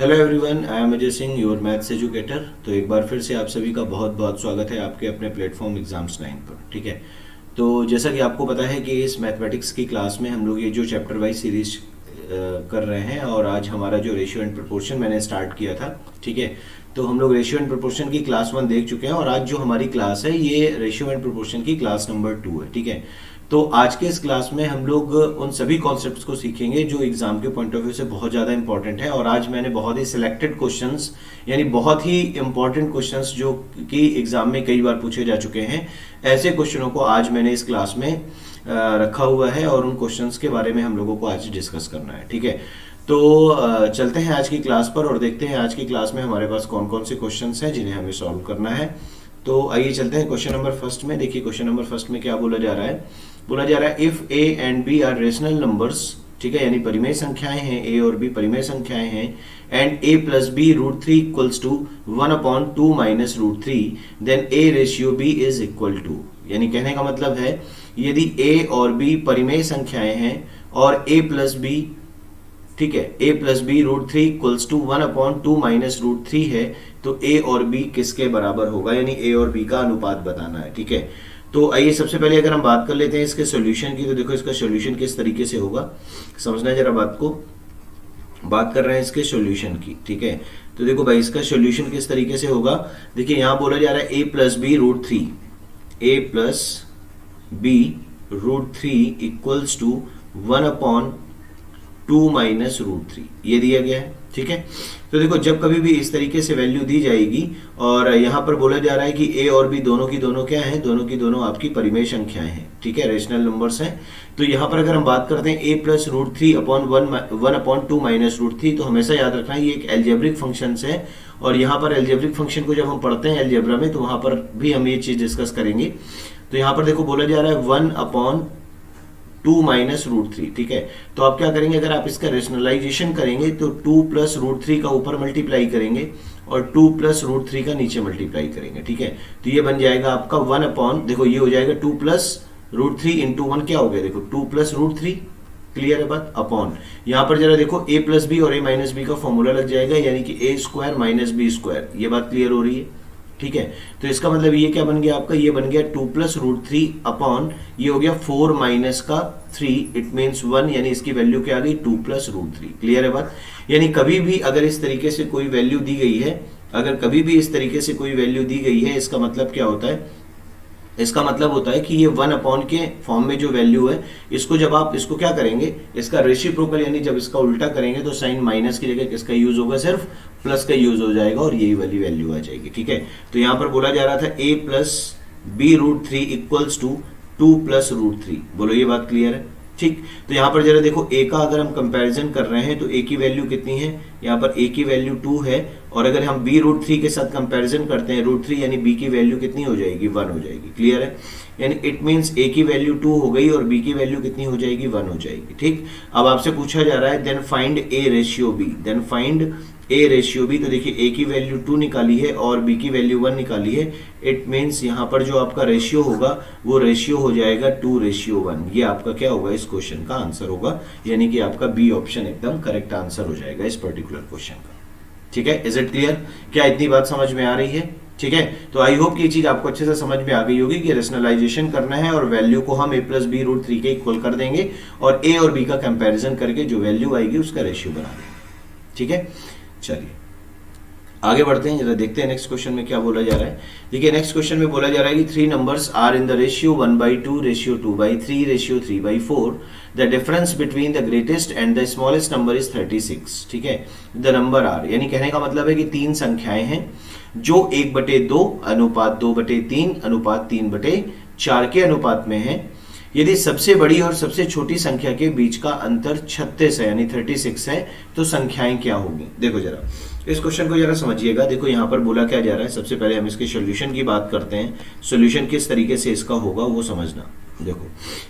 Hello everyone, I am Ajay Singh, your maths educator. तो एक बार फिर से आप सभी का बहुत बहुत स्वागत है आपके अपने प्लेटफॉर्म एग्जाम्स 9 पर। ठीक है, तो जैसा कि आपको पता है कि इस मैथमेटिक्स की क्लास में हम लोग ये जो चैप्टर वाइज सीरीज कर रहे हैं, और आज हमारा जो रेशियो एंड प्रोपोर्शन मैंने स्टार्ट किया था। ठीक है, तो हम लोग रेशियो एंड प्रोपोर्शन की क्लास 1 देख चुके हैं, और आज जो हमारी क्लास है ये रेशियो एंड प्रोपोर्शन की क्लास नंबर 2 है। ठीक है, तो आज के इस क्लास में हम लोग उन सभी कॉन्सेप्ट्स को सीखेंगे जो एग्जाम के पॉइंट ऑफ व्यू से बहुत ज़्यादा इंपॉर्टेंट है। और आज मैंने बहुत ही सिलेक्टेड क्वेश्चंस, यानी बहुत ही इंपॉर्टेंट क्वेश्चंस जो कि एग्जाम में कई बार पूछे जा चुके हैं, ऐसे क्वेश्चनों को आज मैंने इस क्लास में रखा हुआ है, और उन क्वेश्चंस के बारे में हम लोगों को आज डिस्कस करना है। ठीक है, तो चलते हैं आज की क्लास पर और देखते हैं आज की क्लास में हमारे पास कौन कौन से क्वेश्चंस हैं जिन्हें हमें सॉल्व करना है। तो आइए चलते हैं क्वेश्चन नंबर फर्स्ट में। देखिए क्वेश्चन नंबर फर्स्ट में क्या बोला जा रहा है। बोला जा रहा है if A and B are rational numbers, ठीक है, यानी परिमेय संख्याएं हैं, ए और बी परिमेय संख्याएं हैं, and A plus B root 3 equals to 1/2 minus root 3, then A ratio B is equal to. यानी कहने का मतलब है यदि ए और बी परिमेय संख्याएं हैं और ए प्लस बी, ठीक है, a plus B root 3 equals to 1/2 minus root 3 है, तो a और b किसके बराबर होगा, यानी a और b का अनुपात बताना है। ठीक है, तो आइए सबसे पहले अगर हम बात कर लेते हैं इसके सॉल्यूशन की, तो देखो इसका सॉल्यूशन किस तरीके से होगा, समझना जरा बात को। बात कर रहे हैं इसके सॉल्यूशन की। ठीक है, तो देखो भाई इसका सॉल्यूशन किस तरीके से होगा। देखिए यहां बोला जा रहा है a plus B root 3, a plus B root 3 equals to 1/2 minus root 3, ये दिया गया है। ठीक है, तो देखो जब कभी भी इस तरीके से वैल्यू दी जाएगी, और यहां पर बोला जा रहा है कि ए और बी दोनों की दोनों क्या हैं, दोनों की दोनों आपकी परिमेय संख्याएं हैं। ठीक है, रेशनल नंबर्स हैं। तो यहां पर अगर हम बात करते हैं A plus root 3 upon 1/2 minus root 3, तो हमेशा याद रखना ये एक एल्जेब्रिक फंक्शन है, और यहाँ पर एल्जेब्रिक फंक्शन को जब हम पढ़ते हैं एल्जेब्रा में, तो वहां पर भी हम ये चीज डिस्कस करेंगे। तो यहाँ पर देखो बोला जा रहा है 1/2 माइनस रूट 3। ठीक है, तो आप क्या करेंगे, अगर आप इसका रेशनलाइजेशन करेंगे तो 2 प्लस रूट 3 का ऊपर मल्टीप्लाई करेंगे और 2 प्लस रूट 3 का नीचे मल्टीप्लाई करेंगे। ठीक है, तो ये बन जाएगा आपका 1/, देखो ये हो जाएगा 2 प्लस रूट 3 इंटू 1, क्या हो गया देखो 2 प्लस रूट 3, क्लियर है बात, अपॉन यहां पर जरा देखो ए प्लस बी और ए माइनस बी का फॉर्मूला लग जाएगा, यानी कि ए स्क्वायर माइनस बी स्क्वायर। ये बात क्लियर हो रही है। ठीक है, तो इसका मतलब ये क्या बन गया आपका, ये बन गया 2 प्लस रूट 3 अपॉन, ये हो गया 4 माइनस का 3, इट मीन्स 1, यानी इसकी वैल्यू क्या आ गई 2 प्लस रूट 3। क्लियर है बात। यानी कभी भी अगर इस तरीके से कोई वैल्यू दी गई है, अगर कभी भी इस तरीके से कोई वैल्यू दी गई है, इसका मतलब क्या होता है, इसका मतलब होता है कि ये 1/, के फॉर्म में जो वैल्यू है, इसको जब आप इसको क्या करेंगे, इसका रेसिप्रोकल यानी जब इसका उल्टा करेंगे, तो साइन माइनस की जगह किसका यूज होगा, सिर्फ प्लस का यूज हो जाएगा, और यही वाली वैल्यू आ जाएगी। ठीक है, तो यहां पर बोला जा रहा था a plus B root 3 equals to 2 plus root 3। बोलो ये बात क्लियर है। ठीक, तो यहां पर जरा देखो a का अगर हम कंपैरिजन कर रहे हैं तो a की वैल्यू कितनी है, यहां पर a की वैल्यू 2 है, और अगर हम b रूट 3 के साथ कंपैरिजन करते हैं रूट 3, यानी b की वैल्यू कितनी हो जाएगी, 1 हो जाएगी। क्लियर है, यानी इट मींस a की वैल्यू 2 हो गई और b की वैल्यू कितनी हो जाएगी, 1 हो जाएगी। ठीक, अब आपसे पूछा जा रहा है then find a ratio b, then find a ratio b। तो देखिए a की वैल्यू 2 निकाली है और b की वैल्यू 1 निकाली है, इट मींस यहाँ पर जो आपका रेशियो होगा वो रेशियो हो जाएगा 2:1। ये आपका क्या होगा, इस क्वेश्चन का आंसर होगा, यानी कि आपका बी ऑप्शन एकदम करेक्ट आंसर हो जाएगा इस पर्टिकुलर क्वेश्चन का। ठीक है, इज इट क्लियर, क्या इतनी बात समझ में आ रही है। ठीक है, तो आई होप कि ये चीज आपको अच्छे से समझ में आ गई होगी कि रेशनलाइजेशन करना है, और वैल्यू को हम a प्लस बी रूट 3 के इक्वल कर देंगे, और a और b का कंपैरिजन करके जो वैल्यू आएगी उसका रेशियो बना देंगे। ठीक है, चलिए आगे बढ़ते हैं, जरा देखते हैं नेक्स्ट क्वेश्चन में क्या बोला जा रहा है। देखिए नेक्स्ट क्वेश्चन में बोला जा रहा है कि 3 numbers are in the ratio 1/2, ratio 2/3, ratio 3/4, the difference between the greatest and the smallest number is 36। ठीक है, द नंबर आर, यानी कहने का मतलब है कि 3 संख्याएं हैं जो 1/2 अनुपात 2/3 अनुपात 3/4 के अनुपात में है। यदि सबसे बड़ी और सबसे छोटी संख्या के बीच का अंतर 36 है, यानी 36 है, तो संख्याएं क्या होगी। देखो जरा इस क्वेश्चन को जरा समझिएगा। देखो यहाँ पर बोला क्या जा रहा है, सबसे पहले हम इसके सॉल्यूशन की बात करते हैं, सॉल्यूशन किस तरीके से इसका होगा वो समझना। देखो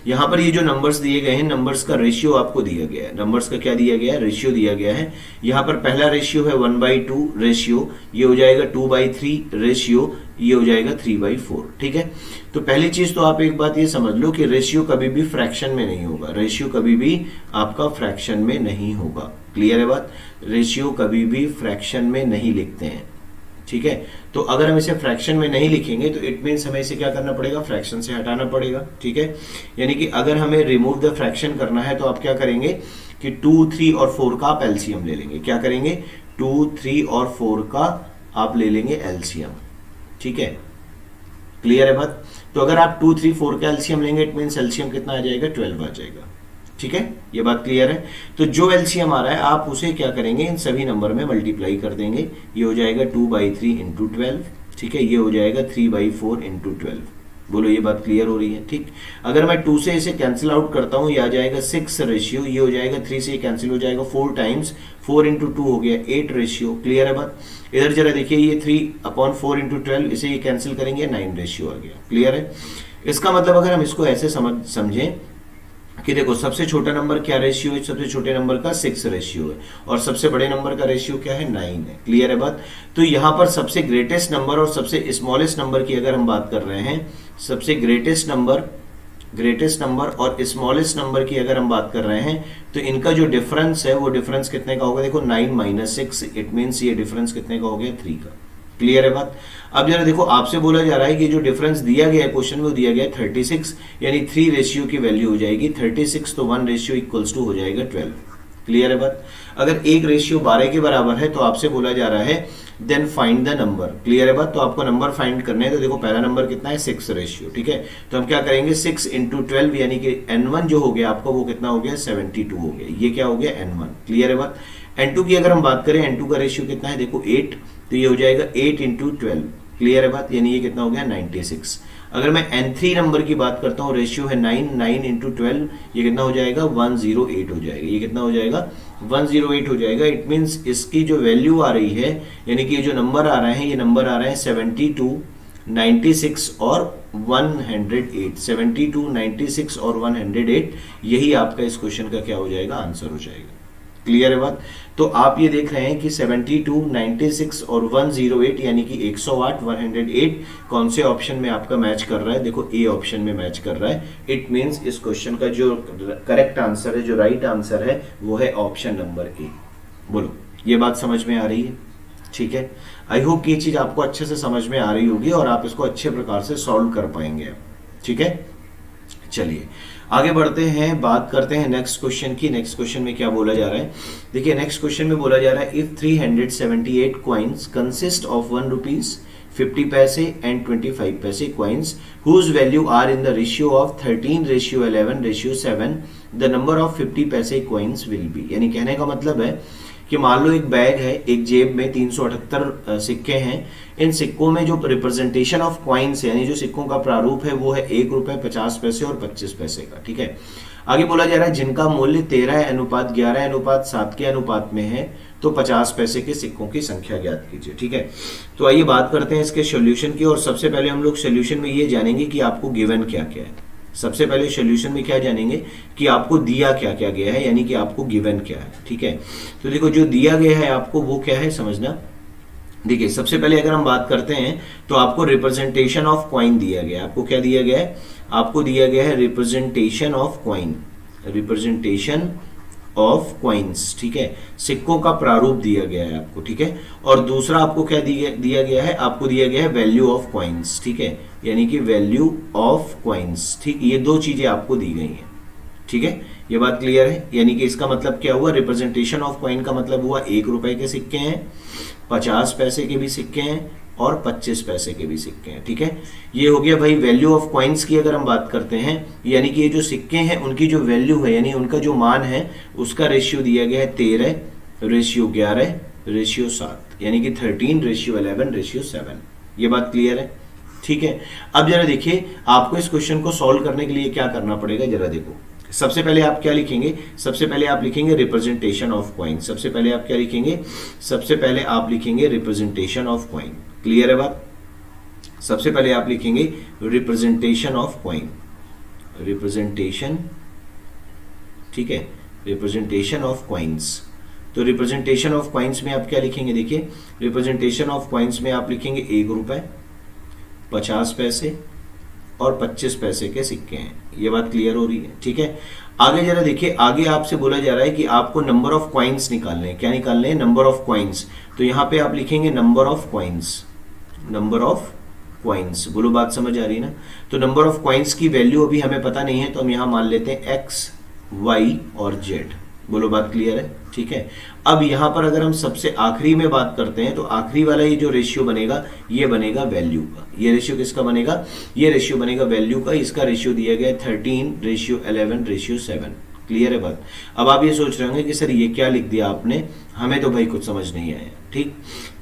यहाँ पर ये जो नंबर्स दिए गए हैं, नंबर्स का रेशियो आपको दिया गया है, नंबर्स का क्या दिया गया है, रेशियो दिया गया है। यहाँ पर पहला रेशियो है 1/2 रेशियो, ये हो जाएगा 2/3 रेशियो, ये हो जाएगा 3/4। ठीक है, तो पहली चीज तो आप एक बात ये समझ लो कि रेशियो कभी भी फ्रैक्शन में नहीं होगा, रेशियो कभी भी आपका फ्रैक्शन में नहीं होगा। क्लियर है बात? रेशियो कभी भी फ्रैक्शन में नहीं लिखते हैं, ठीक है? तो अगर हम इसे फ्रैक्शन में नहीं लिखेंगे तो इट मीन्स हमें इसे क्या करना पड़ेगा, फ्रैक्शन से हटाना पड़ेगा, ठीक है? यानी कि अगर हमें रिमूव द फ्रैक्शन करना है तो आप क्या करेंगे कि 2, 3 और 4 का आप एलसीएम ले लेंगे। क्या करेंगे? 2, 3 और 4 का आप ले लेंगे एलसीएम, ठीक है? क्लियर है बात? तो अगर आप 2, 3, 4 का एलसीएम लेंगे इट मीन्स एलसीएम कितना आ जाएगा, 12 आ जाएगा, ठीक है? ये बात क्लियर है? तो जो एलसीएम आ रहा है आप उसे क्या करेंगे, इन सभी नंबर में मल्टीप्लाई कर देंगे। ये हो जाएगा 2/3 इंटू 12, ठीक है? ये हो जाएगा 3/4 इंटू 12। बोलो ये बात क्लियर हो रही है? ठीक। अगर मैं 2 से इसे कैंसिल आउट करता हूं, ये आ जाएगा 6 रेशियो, ये हो जाएगा 3 से कैंसिल हो जाएगा 4 टाइम्स, 4 इंटू 2 हो गया 8 रेशियो। क्लियर है बात? इधर जरा देखिए, ये 3/4 इंटू 12, इसे ये कैंसिल करेंगे 9 रेशियो आ गया। क्लियर है? इसका मतलब अगर हम इसको ऐसे समझें कि देखो सबसे छोटा नंबर क्या रेशियो है, सबसे छोटे नंबर का 6 रेशियो है, और सबसे बड़े नंबर का रेशियो क्या है, 9 है। क्लियर है बात? तो यहां पर सबसे ग्रेटेस्ट नंबर और सबसे स्मॉलेस्ट नंबर की अगर हम बात कर रहे हैं, सबसे ग्रेटेस्ट नंबर और स्मॉलेस्ट नंबर की अगर हम बात कर रहे हैं, तो इनका जो डिफरेंस है वो डिफरेंस कितने का होगा, देखो 9 - 6, इट मीन्स ये डिफरेंस कितने का हो गया, 3 का। क्लियर है बात? अब जरा देखो, आपसे बोला जा रहा है कि जो डिफरेंस दिया गया है क्वेश्चन में, वो दिया गया है 36, यानी 3 रेशियो की वैल्यू हो जाएगी 36, तो 1 रेशियो इक्वल्स टू हो जाएगा 12। क्लियर है बात? अगर 1 रेशियो 12 के बराबर है तो आपसे बोला जा रहा है then find the number. Clear है बात? तो आपको नंबर फाइंड करने हैं, तो देखो पहला नंबर कितना है, 6 रेशियो, ठीक है? तो हम क्या करेंगे, 6 इंटू 12, यानी कि N1 जो हो गया आपका वो कितना हो गया, 72 हो गया। ये क्या हो गया, N1। क्लियर है बात? N2 की अगर हम बात करें, N2 का रेशियो कितना है, देखो 8, तो ये हो जाएगा 8 इंटू 12। क्लियर है बात? यानी ये कितना हो गया, 96। अगर मैं N3 नंबर की बात करता हूँ, रेशियो है 9 इंटू 12, ये कितना हो जाएगा, 108 हो जाएगा। ये कितना हो जाएगा, 108 हो जाएगा। इट मीन्स इसकी जो वैल्यू आ रही है, यानी कि ये जो नंबर आ रहे हैं, ये नंबर आ रहे हैं 72, 96 और 108। 72, 96 और 108, यही आपका इस क्वेश्चन का क्या हो जाएगा, आंसर हो जाएगा। क्लियर है बात? तो आप ये देख रहे हैं कि 72, 96 और 108, यानी कि 108, 108 कौन से ऑप्शन में आपका मैच कर रहा है, देखो ए ऑप्शन में मैच कर रहा है। इट मींस इस क्वेश्चन का जो करेक्ट आंसर है, जो राइट आंसर है, वो है ऑप्शन नंबर ए। बोलो ये बात समझ में आ रही है? ठीक है, आई होप ये चीज आपको अच्छे से समझ में आ रही होगी और आप इसको अच्छे प्रकार से सॉल्व कर पाएंगे। ठीक है, चलिए आगे बढ़ते हैं, बात करते हैं नेक्स्ट क्वेश्चन की। नेक्स्ट क्वेश्चन में क्या बोला जा रहा है, देखिए नेक्स्ट क्वेश्चन में बोला जा रहा है if 378 coins consist of 1 rupees 50 paise and 25 paise coins whose value are in the ratio of 13:11:7, the number of 50 paise coins will be. यानी कहने का मतलब है कि मान लो एक बैग है, एक जेब में 378 सिक्के हैं। इन सिक्कों में जो रिप्रेजेंटेशन ऑफ कॉइन्स है, यानी जो सिक्कों का प्रारूप है, वो है 1 रुपए 50 पैसे और 25 पैसे का। ठीक है, आगे बोला जा रहा है जिनका मूल्य 13:11:7 के अनुपात में है, तो 50 पैसे के सिक्कों की संख्या ज्ञात कीजिए। ठीक है, तो आइए बात करते हैं इसके सोल्यूशन की। और सबसे पहले हम लोग सोल्यूशन में ये जानेंगे कि आपको गिवन क्या क्या है। सबसे पहले सॉल्यूशन में क्या जानेंगे कि आपको दिया क्या क्या गया है, यानी कि आपको गिवन क्या है। ठीक है, तो देखो जो दिया गया है आपको वो क्या है समझना। देखिए सबसे पहले अगर हम बात करते हैं तो आपको रिप्रेजेंटेशन ऑफ कॉइन दिया गया है। आपको क्या दिया गया है, आपको दिया गया है representation of coin, representation of coins. ठीक है, सिक्कों का प्रारूप दिया गया है आपको। ठीक है, और दूसरा आपको क्या दिया गया है, आपको दिया गया है वैल्यू ऑफ कॉइन्स। ठीक है, यानी कि वैल्यू ऑफ कॉइन्स। ठीक, ये दो चीजें आपको दी गई हैं। ठीक है, ये बात क्लियर है। यानी कि इसका मतलब क्या हुआ, रिप्रेजेंटेशन ऑफ कॉइन का मतलब हुआ 1 रुपए के सिक्के हैं, 50 पैसे के भी सिक्के हैं और 25 पैसे के भी सिक्के हैं। ठीक है, ये हो गया भाई वैल्यू ऑफ कॉइन्स की अगर हम बात करते हैं, यानी कि ये जो सिक्के हैं उनकी जो वैल्यू है, यानी उनका जो मान है, उसका रेशियो दिया गया है 13:11:7, यानी कि 13:11:7। ये बात क्लियर है? ठीक है, अब जरा देखिए आपको इस क्वेश्चन को सॉल्व करने के लिए क्या करना पड़ेगा, जरा देखो। सबसे पहले आप क्या लिखेंगे, सबसे पहले आप लिखेंगे रिप्रेजेंटेशन ऑफ कॉइन। सबसे पहले आप क्या लिखेंगे, सबसे पहले आप लिखेंगे रिप्रेजेंटेशन ऑफ कॉइन। क्लियर है बात? सबसे पहले आप लिखेंगे रिप्रेजेंटेशन ऑफ कॉइन, रिप्रेजेंटेशन। ठीक है, रिप्रेजेंटेशन ऑफ कॉइन्स। तो रिप्रेजेंटेशन ऑफ कॉइन्स में आप क्या लिखेंगे, देखिए रिप्रेजेंटेशन ऑफ कॉइन्स में आप लिखेंगे 1 रुपए 50 पैसे और 25 पैसे के सिक्के हैं। ये बात क्लियर हो रही है, ठीक है। आगे जरा देखिए, आगे आपसे बोला जा रहा है कि आपको नंबर ऑफ कॉइन्स निकालने हैं। क्या निकालने हैं? Number of coins. तो यहां पे आप लिखेंगे number of coins, number of coins. बोलो बात समझ आ रही है ना। तो नंबर ऑफ कॉइन्स की वैल्यू अभी हमें पता नहीं है, तो हम यहां मान लेते हैं एक्स, वाई और जेड। बोलो बात क्लियर है, ठीक है। अब यहां पर अगर हम सबसे आखिरी में बात करते हैं, तो आखिरी वाला ये जो रेशियो बनेगा, ये बनेगा वैल्यू का। ये रेशियो किसका बनेगा? ये रेशियो बनेगा वैल्यू का। इसका रेशियो दिया गया है 13:11:7। क्लियर है बात। अब आप ये सोच रहे होंगे कि सर ये क्या लिख दिया आपने, हमें तो भाई कुछ समझ नहीं आया। ठीक,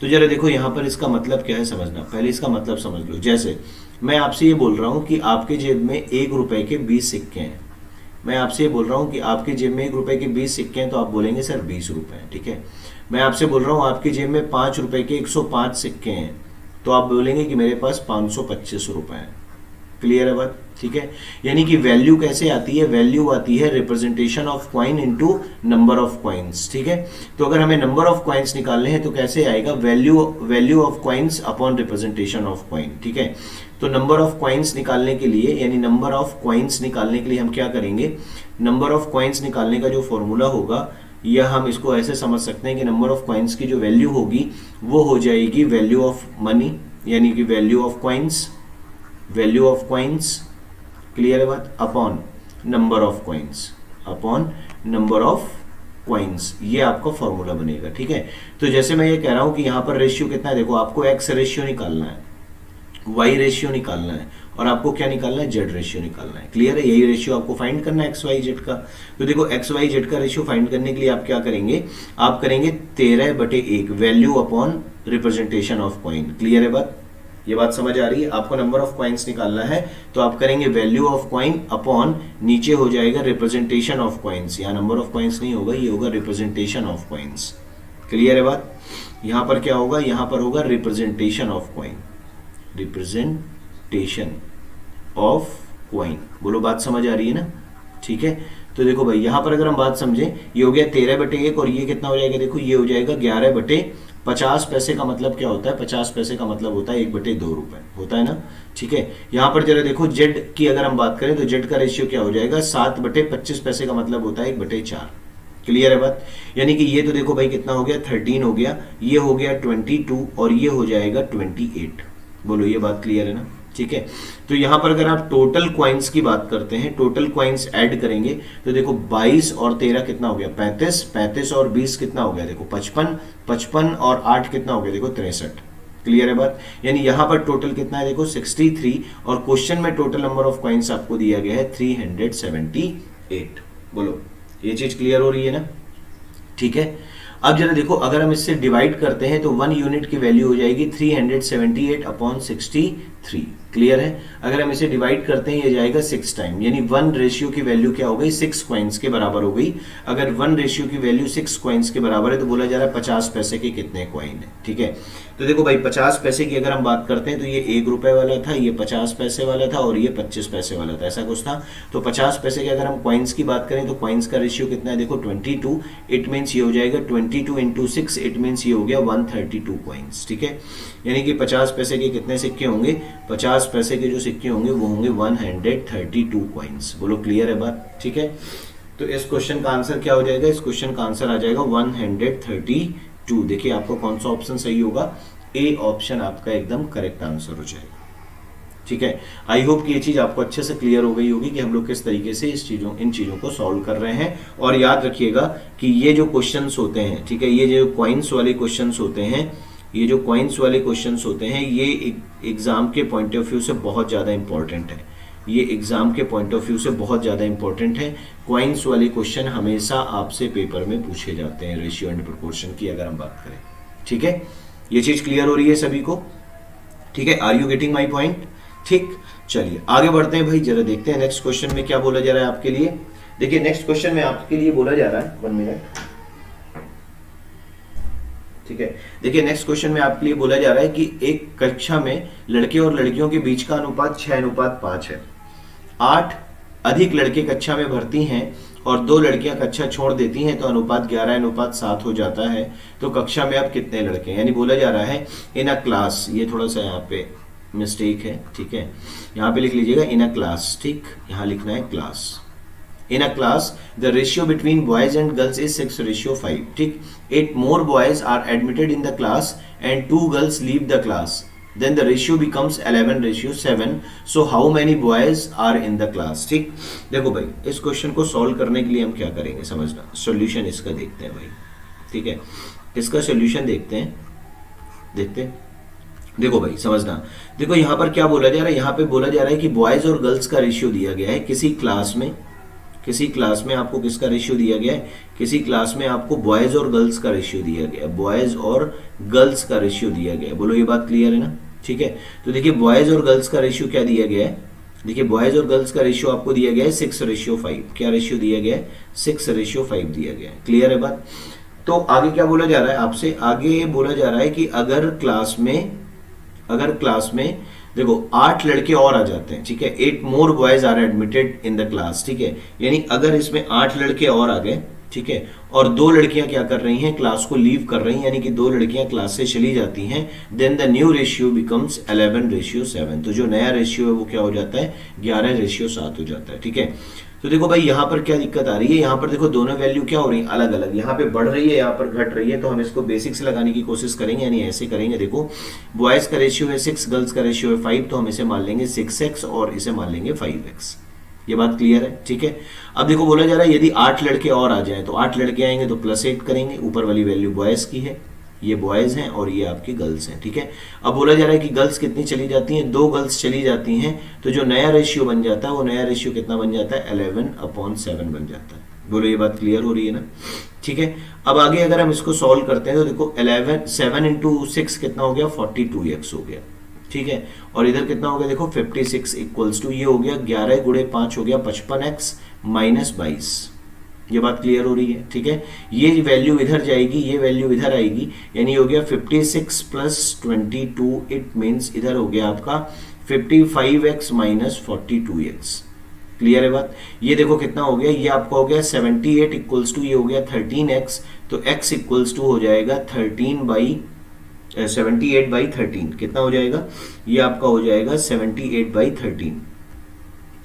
तो जरा देखो यहां पर इसका मतलब क्या है समझना। पहले इसका मतलब समझ लो। जैसे मैं आपसे ये बोल रहा हूं कि आपके जेब में 1 रुपए के 20 सिक्के हैं। मैं आपसे ये बोल रहा हूं कि आपके जेब में 1 रुपए के 20 सिक्के हैं, तो आप बोलेंगे सर 20 रुपए हैं। ठीक है। मैं आपसे बोल रहा हूं आपकी जेब में 5 रुपए के 105 सिक्के हैं, तो आप बोलेंगे कि मेरे पास 525 रुपए हैं। क्लियर है बात, ठीक है। यानी कि वैल्यू कैसे आती है? वैल्यू आती है representation of coin into number of coins. ठीक है। तो अगर हमें नंबर ऑफ कॉइन्स निकालने हैं तो कैसे आएगा? Value of coins upon representation of coin. ठीक है। तो नंबर ऑफ कॉइन्स निकालने के लिए, यानी नंबर ऑफ कॉइन्स निकालने के लिए हम क्या करेंगे? नंबर ऑफ कॉइन्स निकालने का जो फॉर्मूला होगा, या हम इसको ऐसे समझ सकते हैं कि नंबर ऑफ कॉइन्स की जो वैल्यू होगी वो हो जाएगी वैल्यू ऑफ मनी, यानी कि value of coins, value of coins. Clear है बात? Upon number of coins, upon number of coins. ये आपका फॉर्मूला बनेगा। ठीक है। तो जैसे मैं ये कह रहा हूं कि यहां पर रेशियो कितना है, देखो आपको एक्स रेशियो निकालना है, वाई रेशियो निकालना है, और आपको क्या निकालना है? जेड रेशियो निकालना है। क्लियर है? यही रेशियो आपको फाइंड करना है एक्स वाई जेड का। तो देखो एक्स वाई जेड का रेशियो फाइंड करने के लिए आप क्या करेंगे? आप करेंगे 13/1 value upon representation of coin. Clear है बात? ये बात समझ आ रही है? आपको नंबर ऑफ कॉइन्स निकालना है, तो आप करेंगे वैल्यू ऑफ कॉइन अपॉन, नीचे हो जाएगा रिप्रेजेंटेशन ऑफ कॉइन्स। यहाँ नंबर ऑफ कॉइन्स नहीं होगा, ये होगा रिप्रेजेंटेशन ऑफ कॉइन्स। क्लियर है बात? यहां पर क्या होगा? यहां पर होगा representation of coin, representation of coin. बोलो बात समझ आ रही है ना? ठीक है। तो देखो भाई यहां पर अगर हम बात समझें, ये हो गया 13/1 और ये कितना हो जाएगा? देखो ये हो जाएगा 11/50 पैसे। का मतलब क्या होता है? 50 पैसे का मतलब होता है 1/2 रुपए, होता है ना? ठीक है। यहां पर जरा देखो जेड की अगर हम बात करें तो जेड का रेशियो क्या हो जाएगा? 7/25 पैसे का मतलब होता है 1/4। क्लियर है बात? यानी कि ये तो देखो भाई कितना हो गया? 13 हो गया, ये हो गया 22 और ये हो जाएगा 28। बोलो ये बात क्लियर है ना? ठीक है। तो यहां पर अगर आप टोटल कॉइन्स की बात करते हैं, टोटल कॉइन्स ऐड करेंगे तो देखो 22 और 13 कितना हो गया? 35, 35 और 20 कितना हो गया? देखो 55, 55 और 8 कितना हो गया? देखो 63। क्लियर है बात? यानी यहां पर टोटल कितना है? देखो 63, और क्वेश्चन में टोटल नंबर ऑफ कॉइन्स आपको दिया गया है 378। बोलो ये चीज क्लियर हो रही है ना? ठीक है। अब जरा देखो अगर हम इससे डिवाइड करते हैं तो 1 यूनिट की वैल्यू हो जाएगी 378/63। क्लियर है? अगर हम इसे डिवाइड करते हैं ये जाएगा 6 टाइम, यानी 1 रेशियो की वैल्यू क्या हो गई? 6 कॉइन्स के बराबर हो गई। अगर 1 रेशियो की वैल्यू 6 कॉइन्स के बराबर है तो बोला जा रहा है 50 पैसे के कितने कॉइन है। ठीक है। तो देखो भाई 50 पैसे की अगर हम बात करते हैं तो ये 1 रुपए वाला था, ये 50 पैसे वाला था और ये 25 पैसे वाला था, ऐसा कुछ था। तो 50 पैसे के अगर हम कॉइन्स की बात करें तो कॉइन्स का रेशियो कितना है? देखो 22। इट मीन्स ये हो जाएगा 22 इंटू 6, इट मीन्स ये हो गया 132 कॉइन्स। ठीक है। यानी कि 50 पैसे के कितने सिक्के होंगे? 50 पैसे के जो सिक्के होंगे वो होंगे 132 कॉइन्स। बोलो क्लियर है बात? ठीक है। तो इस क्वेश्चन का आंसर क्या हो जाएगा? इस क्वेश्चन का आंसर आ जाएगा 132। देखिए आपको कौन सा ऑप्शन सही होगा? ए ऑप्शन आपका एकदम करेक्ट आंसर हो जाएगा। ठीक है। आई होप कि ये चीज आपको अच्छे से क्लियर हो गई होगी कि हम लोग किस तरीके से इन चीजों को सॉल्व कर रहे हैं। और याद रखिएगा कि ये जो क्वेश्चंस होते हैं, ठीक है, ये जो कॉइन्स वाले क्वेश्चंस होते हैं, ये जो कॉइन्स वाले क्वेश्चंस होते हैं, ये एग्जाम के पॉइंट ऑफ व्यू से बहुत ज्यादा इंपॉर्टेंट है। ये एग्जाम के पॉइंट ऑफ व्यू से बहुत ज्यादा इंपॉर्टेंट है। कॉइन्स वाले क्वेश्चन हमेशा आपसे पेपर में पूछे जाते हैं रेशियो एंड प्रोपोर्शन की अगर हम बात करें। ठीक है। ये चीज क्लियर हो रही है सभी को? ठीक है। Are you getting my point? ठीक, चलिए आगे बढ़ते हैं भाई। जरा देखते हैं नेक्स्ट क्वेश्चन में क्या बोला जा रहा है आपके लिए। देखिए नेक्स्ट क्वेश्चन में आपके लिए बोला जा रहा है, 1 मिनट। ठीक है। देखिए नेक्स्ट क्वेश्चन में आपके लिए बोला जा रहा है कि एक कक्षा में लड़के और लड़कियों के बीच का अनुपात 6:5 है। 8 अधिक लड़के कक्षा में भर्ती हैं और 2 लड़कियां कक्षा छोड़ देती हैं तो अनुपात 11:7 हो जाता है। तो कक्षा में अब कितने लड़के हैं? यानी बोला जा रहा है इन अ क्लास, ये थोड़ा सा यहाँ पे मिस्टेक है, ठीक है। यहाँ पे लिख लीजिएगा इन अ क्लास, ठीक, यहाँ लिखना है class. In a class the ratio between boys and girls is 6:5, ठीक। 8 more boys are admitted in the class and 2 girls leave the class, then the ratio becomes 11:7, so how many boys are in the class, ठीक। देखो भाई, इस question को solve करने के लिए हम क्या करेंगे, समझना, सॉल्यूशन इसका देखते हैं भाई, ठीक है। इसका सॉल्यूशन देखते हैं, देखते हैं। देखो भाई समझना, देखो यहाँ पर क्या बोला जा रहा है, यहाँ पे बोला जा रहा है कि बॉयज और गर्ल्स का रेशियो दिया गया है किसी क्लास में, किसी क्लास में आपको किसका रेशियो दिया गया है, किसी क्लास में आपको बॉयज और गर्ल्स का रेशियो दिया गया है, बॉयज और गर्ल्स का रेशियो दिया गया है। बोलो ये बात क्लियर है ना, ठीक है। तो देखिए बॉयज और गर्ल्स का रेशियो क्या दिया गया है, देखिए बॉयज और गर्ल्स का रेशियो आपको दिया गया है 6:5, क्या रेशियो दिया गया है, 6:5 दिया गया है, क्लियर है बात। तो आगे क्या बोला जा रहा है आपसे, आगे बोला जा रहा है कि अगर क्लास में देखो 8 लड़के और आ जाते हैं, ठीक है, 8 more boys are admitted in the class, ठीक है, यानी अगर इसमें 8 लड़के और आ गए, ठीक है, और 2 लड़कियां क्या कर रही हैं, क्लास को लीव कर रही हैं, यानी कि 2 लड़कियां क्लास से चली जाती हैं, then the new ratio becomes 11:7, तो जो नया रेशियो है वो क्या हो जाता है, 11:7 हो जाता है, ठीक है। तो देखो भाई यहाँ पर क्या दिक्कत आ रही है, यहाँ पर देखो दोनों वैल्यू क्या हो रही है, अलग अलग, यहाँ पे बढ़ रही है, यहाँ पर घट रही है, तो हम इसको बेसिक से लगाने की कोशिश करेंगे, यानी ऐसे करेंगे। देखो बॉयज का रेशियो है 6, गर्ल्स का रेशियो है 5, तो हम इसे मान लेंगे 6x और इसे मान लेंगे 5x। ये बात क्लियर है, ठीक है। अब देखो बोला जा रहा है यदि 8 लड़के और आ जाए, तो 8 लड़के आएंगे तो +8 करेंगे, ऊपर वाली वैल्यू बॉयज की है, ये बॉयज हैं और ये आपकी गर्ल्स हैं, ठीक है। अब बोला जा रहा है कि गर्ल्स कितनी चली जाती हैं, 2 गर्ल्स चली जाती हैं, तो जो नया रेशियो बन जाता है वो नया रेशियो कितना बन जाता है, 11/7 बन जाता है। बोलो ये बात क्लियर हो रही है ना, ठीक है। अब आगे अगर हम इसको सॉल्व करते हैं तो देखो 7 × 6 कितना हो गया, 42x हो गया, ठीक है। और इधर कितना हो गया, देखो 56 इक्वल्स टू ये हो गया 11 × 5 हो गया 55x - 22। ये बात क्लियर हो रही है, ठीक है। ये वैल्यू इधर जाएगी, ये वैल्यू इधर आएगी, यानी हो गया 56 + 22, इट मीन्स इधर हो गया आपका 55x - 42x। क्लियर है बात। ये देखो कितना हो गया, ये आपका हो गया 78 इक्वल्स टू ये हो गया 13x, तो x इक्वल्स टू हो जाएगा 78/13, कितना हो जाएगा, ये आपका हो जाएगा 78/13,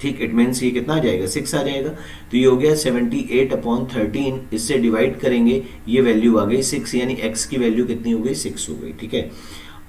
ठीक। इट मीन्स ये कितना आ जाएगा, 6 आ जाएगा, तो ये हो गया 78/13, इससे डिवाइड करेंगे, ये वैल्यू आ गई 6, यानी x की वैल्यू कितनी हो गई, 6 हो गई, ठीक है।